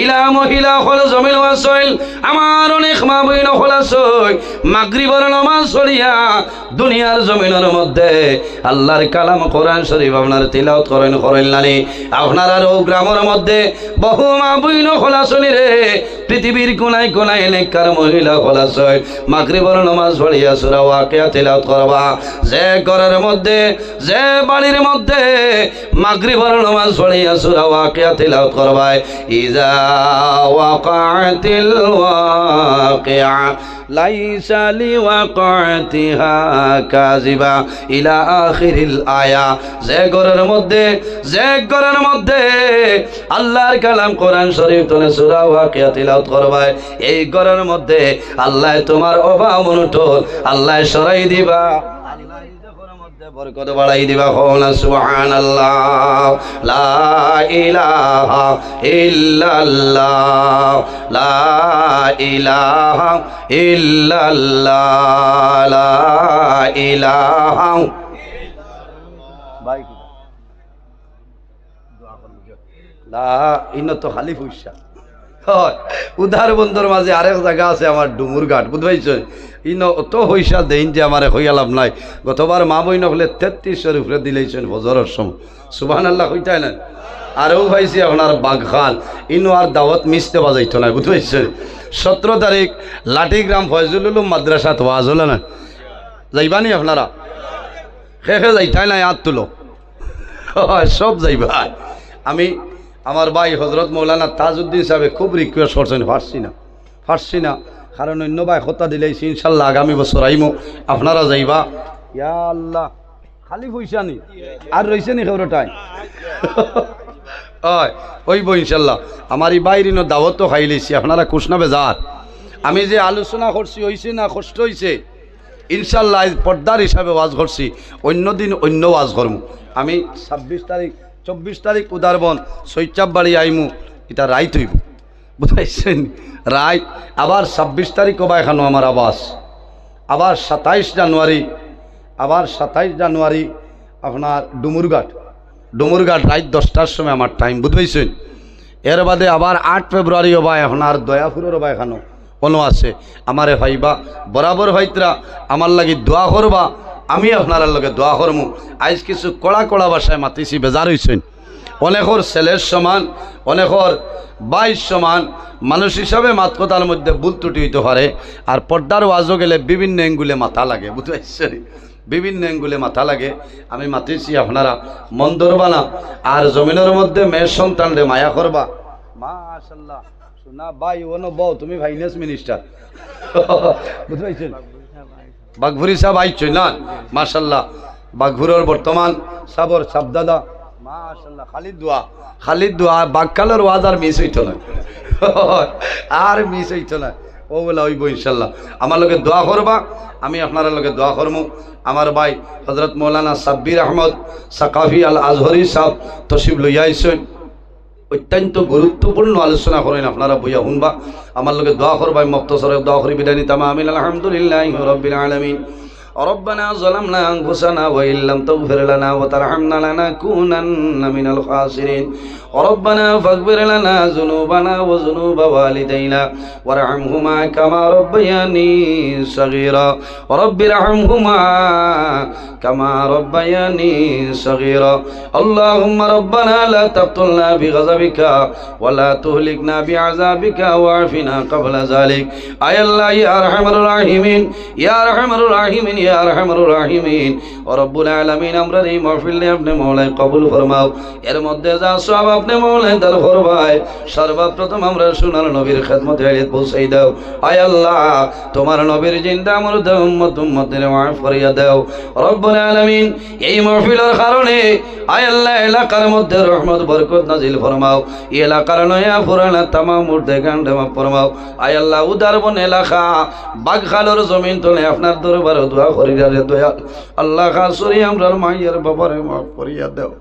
ইলা মহিলা হল জমিন আসল আমার অনেক মা বইন হল আসল মাগরিবের নামাজ পড়িয়া দুনিয়ার জমিনের মধ্যে আল্লাহর কালাম কোরআন শরীফ আপনার তিলাওয়াত করেন নানি আপনার আর গ্রামের মধ্যে বহু মা বইন হল আসলি রে পৃথিবীর কোনায় কোনায় নেককার মহিলা হল আসল মাগরিবের নামাজ পড়িয়া সূরা ওয়াকিয়া তিলাওয়াত করবা। যে ঘরের মধ্যে যে বাড়ির মধ্যে মাগরিবের নামাজ পড়িয়া সূরা ওয়াকিয়া তিলাওয়াত করবা ইজা ওয়াকাতিল ওয়াকিয়া লাইসা লিওয়াকাতিহা কাযিবা ইলা আখিরিল আয়া। যে ঘরের মধ্যে আল্লাহর কালাম কোরআন শরীফ তনে সূরা ওয়াকিয়া তিলাওয়াত করবা এই ঘরের মধ্যে আল্লাহ তোমার অভাব অনটন আল্লাহ সরাই দিবা, বরকত বাড়াই দিবা। হনা সুবহানাল্লাহ লা ইলাহা ইল্লাল্লাহ লা ইলাহা ইল্লাল্লাহ লা ইলাহা ভাই লা ইন্ন তো খালি পয়সা হয়। উদার বন্ধুর মাঝে আরেক জায়গা আছে আমার ডুমুর ঘাট বুঝবাইছ ইন অত পয়সা দেন যে আমার হইয়া লাভ নাই। গতবার মা বই নহলে 3300 উপরে দিলেইছেন ফজরের সময় সুবহানাল্লাহ কইতাই না। আরও ভাইছি আপনার বাগখান ইনো আর দাওয়াত মিশতে বাজাইতো না বুঝবাইছেন। 17 তারিখ লাঠিগ্রাম ফয়জুল উলুম মাদ্রাসাত ওয়াজ হলো না যাইবানি আপনারা খেখে যাইতাই নাই হাত তুলো সব যাইবা। আমি আমার ভাই হজরত মৌলানা তাজউদ্দিন সাহেব খুব রিকোয়েস্ট করছেন ফারছি না কারণ অন্য ভাই হত্যা দিলেছি ইনশাল্লাহ আগামী বছর আইমো আপনারা যাইবা। ইয়া আল্লাহ খালি পয়সা নি আর রয়েছে নি খবরটাই ওইব ইনশাল্লাহ। আমার এই বাইরিনো দাওয়াত খাই লেছি আপনারা কুশনা বেজার। আমি যে আলোচনা করছি হয়েছে না কষ্ট হয়েছে ইনশাল্লাহ পর্দার হিসাবে ওয়াজ করছি, অন্য দিন অন্য ওয়াজ করবো। আমি 24 তারিখ উদারবন সৈচাব বাড়ি আইমু এটা রাইত হইব বুঝাইছেন রাইত। আবার 26 তারিখ কবা এখানো আমার আবাস, আবার 27 জানুয়ারি আপনার ডুমুরঘাট রাইত 10টার সময় আমার টাইম বুঝাইছেন। এর বাদে আবার 8 ফেব্রুয়ারি হবা আপনার দয়াপুরের হবা এখানো কোনো আছে আমারে ভাইবা বরাবর ভাইতরা আমার লাগি দোয়া করবা, আমি আপনার লগে দোয়া করমু। আজ কিছু কড়া ভাষায় মাতিছি বেজার হয়েছেন। অনেকর ছেলের সমান অনেকর 22 সমান মানুষ হিসাবে মাত কথার মধ্যে ভুল ত্রুটি হইতে পারে। আর পর্দার ওয়াজও গেলে বিভিন্ন অ্যাঙ্গুলে মাথা লাগে বুঝতে পারছেন, বিভিন্ন অ্যাঙ্গুলে মাথা লাগে। আমি মাতিছি আপনারা মন ধরবা না আর জমিনের মধ্যে মেয়ের সন্তানরে মায়া করবা। মাশাআল্লাহ শোনা ভাই ওনো বউ তুমি ফাইন্যান্স মিনিস্টার বুঝতে পারছেন বাগভুরি সাহেব আইছই না মাশাআল্লাহ। বাগভুরের বর্তমান সাবর সাবদাদা মাশাআল্লাহ খালিদ দোয়া বাগকালের ওয়াজ আর মিস হইতো না ও বলে হইব ইনশাল্লাহ। আমার লগে দোয়া করবা, আমি আপনার লগে দোয়া করবো। আমার ভাই হজরত মৌলানা সাব্বির আহমদ সাকাফি আল আজহরি সাহেব তশরিফ লইয়া আইছেন অত্যন্ত গুরুত্বপূর্ণ আলোচনা করেন, আপনারা বইয়া শুনবা। আমার লগে দোয়া করবা, মুক্তসরে দোয়া করি বিদায় নিতাম। আমিন। আলহামদুলিল্লাহি রাব্বিল আলামিন। ربنا ظلمنا أنفسنا وإن لم تغفر لنا وترحمنا لنكونن من الخاسرين. ربنا فاغفر لنا ذنوبنا وذنوب والدينا وارحمهما كما ربياني صغيرا. رب ارحمهما كما ربياني صغيرا. اللهم ربنا لا تقتلنا بغضبك ولا تهلكنا بعذابك واعفنا قبل ذلك. أي الله يا أرحم الراحمين، يا أرحم الراحمين، يا أرحم الراحمين ورب العالمين। আমরা এই মাহফিলে আপনি মওলাই কবুল ফরমাও। এর মধ্যে যা সওয়াব আপনি মওলাই দান ফরমায়। সর্বপ্রথম আমরা সোনার নবীর খেদমতে পৌঁছাই দাও। আয় আল্লাহ, তোমার নবীর জিন্দা মুর্দা উম্মতের মাফ করিয়া দাও রব্বুল আলামিন। এই মাহফিলের কারণে আয় আল্লাহ এলাকার মধ্যে রহমত বরকত নাজিল ফরমাও। এই এলাকার নয়া পুরানা তামাম মুর্দে গান্ডে মাফ ফরমাও। আয় আল্লাহ উদারবন এলাকা বাগখালোর জমিন তলে আপনার দরবারে দোয়া করিয়া রে দয়াল আল্লাহ। খাসুরি আমরার মায়ের বাবারে মাফ করিয়া দাও।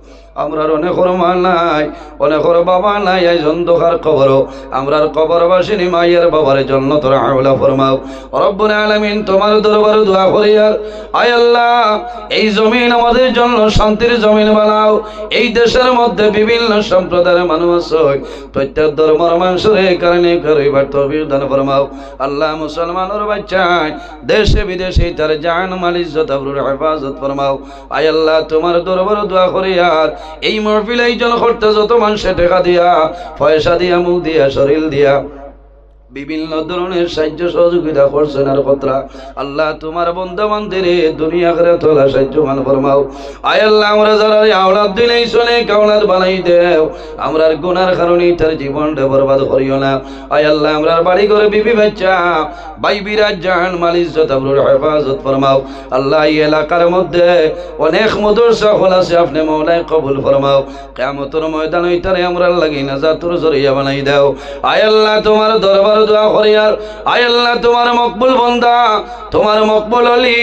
আমরার অনেকর মা নাই, অনেকর বাবা নাই, এই অন্ধকার কবর আমরার কবরবাসিনী মায়ের বাবার জন্য তোরা হাওলা ফরমাও রব্বুল আলামিন। তোমার দরবারে দোয়া করিয়া আয় আল্লাহ এই জমিন আমাদের জন্য শান্তির জমিন বানাও। এই দেশের মধ্যে বিভিন্ন সম্প্রদায়ের মানুষ আছে, প্রত্যেক ধর্মের মানুষের এই কারণে করিবার তৌফিক দান ফরমাও আল্লাহ। মুসলমানের বাচ্চায় দেশে বিদেশে তার জান মাল ইজ্জত আবরুর হেফাজত ফরমাও আয় আল্লাহ। তোমার দরবারে দোয়া করিয়া এই মাহফিল আয়োজন করতে যত মানুষে টাকা দিয়া, পয়সা দিয়া, মুখ দিয়া, শরীর দিয়া বিভিন্ন ধরনের সাহায্য সহযোগিতা করছেন আর কথা আল্লাহ তোমার বন্ধু বান্ধবীরে দুনিয়া করে তোলা সাহায্য মান ফরমাও আয় আল্লাহ। আমরা যারা আওলাদ দিলেই শোনে কাওলাদ বানাই দেও, আমরার গুনার কারণে তার জীবনটা বরবাদ করিও না আয় আল্লাহ। আমরার বাড়ি করে বিবি বাচ্চা ভাই বিরাজ জান মাল ইজ্জত আবরুর হেফাজত ফরমাও আল্লাহ। এই এলাকার মধ্যে অনেক মাদ্রাসা খোলা আছে, আপনি মওলাই কবুল ফরমাও। কিয়ামতের ময়দান হইতারে আমরার লাগি নাজাতুর জরিয়া বানাই দাও আয় আল্লাহ। তোমার দরবার দোয়া করিয়ার আয় আল্লাহ, তোমার মকবুল বান্দা, তোমার মকবুল আলী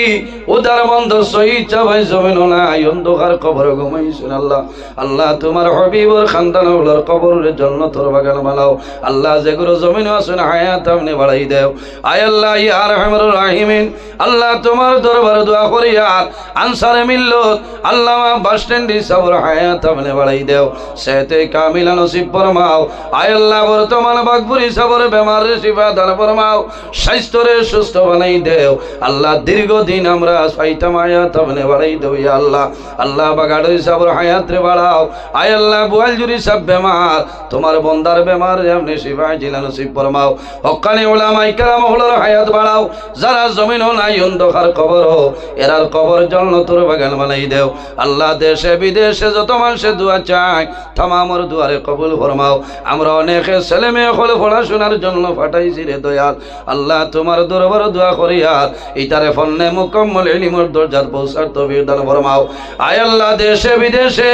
উদার বন্ধ শহীদ চাবাই জমিন নাই অন্ধকার কবর ঘুমাইছেন আল্লাহ। আল্লাহ তোমার হবিবর খানদানগুলোর কবরের জন্য তোর বাগান বানাও আল্লাহ। যেগুলো জমিন আছেন হায়াত আপনি বাড়াই দেও আয় আল্লাহ। ইয়া আরহামুর রাহিমিন আল্লাহ, তোমার দরবার দোয়া করিয়ার আনসারে মিল্লত আল্লাহ বাস স্ট্যান্ডে সবর হায়াত আপনি বাড়াই দেও, সেতে কামিলা নসিব ফরমাও আয় আল্লাহ। বর্তমান বাগপুরি সবর বেমার শিফা দান ফরমাও, স্বাস্থ্যরে সুস্থ বানাই দেও আল্লাহ। দীর্ঘদিন আমরা পাইতাম হায়াত আপনি বাড়াই দেও ইয়া আল্লাহ। আল্লাহ বাগাড়ি সবর হায়াত রে বাড়াও আয় আল্লাহ। বুয়ালজুরি সব বেমার তোমার বন্দার বেমার আপনি শিফা জিলা নসিব ফরমাও। হক্কানি উলামা ইকরাম হলোর হায়াত বাড়াও। যারা জমিন নাই অন্ধকার কবর এরার কবর জান্নাতের বাগান বানাই দেও আল্লাহ। দেশে বিদেশে যত মানুষের দোয়া চায় তামামর দুয়ারে কবুল ফরমাও। আমরা অনেকে ছেলে মেয়ে হলে পড়াশোনার জন্য পাঠাইছি রে দয়াল আল্লাহ। তোমার দরবার দোয়া করিয়ার ইতারে ফন্নে মুকম্মল ইলমের দরজাত পৌঁছার তৌফিক দান ফরমাও আয় আল্লাহ। দেশে বিদেশে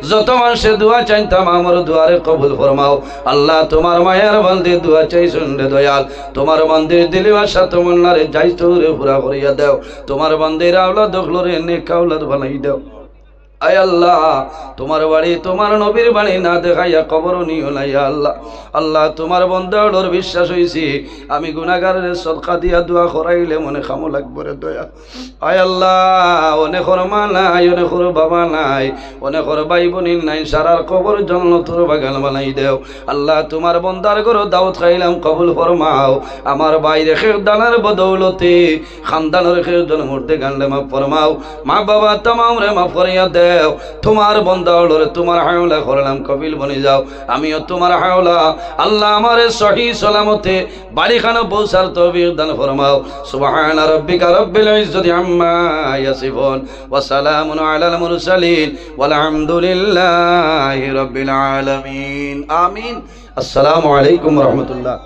যত মানুষের দোয়া চাই তামামর দুয়ারে কবুল ফরমাও আল্লাহ। তোমার মায়ের বান্দি দোয়া চাই শুনলে দয়াল, তোমার বান্দির দিলি আশা তোমার যাই তোরে পুরা করিয়া দেও। তোমার বান্দির আওলাদ দখলরে নেক আওলাদ বানাই দেও আয় আল্লাহ। তোমার বাড়ি তোমার নবীর বাড়ি না দেখাইয়া কবর নিও না ইয়া আল্লাহ। আল্লাহ তোমার বন্দার বিশ্বাস হইছি আমি গুনাহগারের সদকা দিয়া দোয়া করাইলে মনে খামো লাগবে রে দয়া আয় আল্লাহ। অনেকর মা নাই, অনেকর বাবা নাই, অনেকর ভাই বোন নাই, সারার কবর জান্নাতের বাগান বানাই দেও আল্লাহ। তোমার বন্দার ঘর দাওয়াত খাইলাম কবুল ফরমাও। আমার বাইরে খের দানার বদৌলতে খানদানের খের জন মুর্দে গান্ডে মাফ ফরমাও। মা বাবা তামাম রে মাফ করিয়া দে। তোমার বন্দা তোমার হাওলা করলাম কবিল বনে যাও। আমিও তোমার হাওলা আল্লাহ আমারে সহি সালামতে বাড়িখানে পৌঁছার তৌফিক দান ফরমাও। সুবহান রাব্বিকা রব্বিল ইজ্জতি আম্মা ইয়াসিফুন ওয়া সালামুন আলাল মুরসালিন ওয়াল হামদুলিল্লাহি রাব্বিল আলামিন। আমিন। আসসালামু আলাইকুম ওয়া রাহমাতুল্লাহ।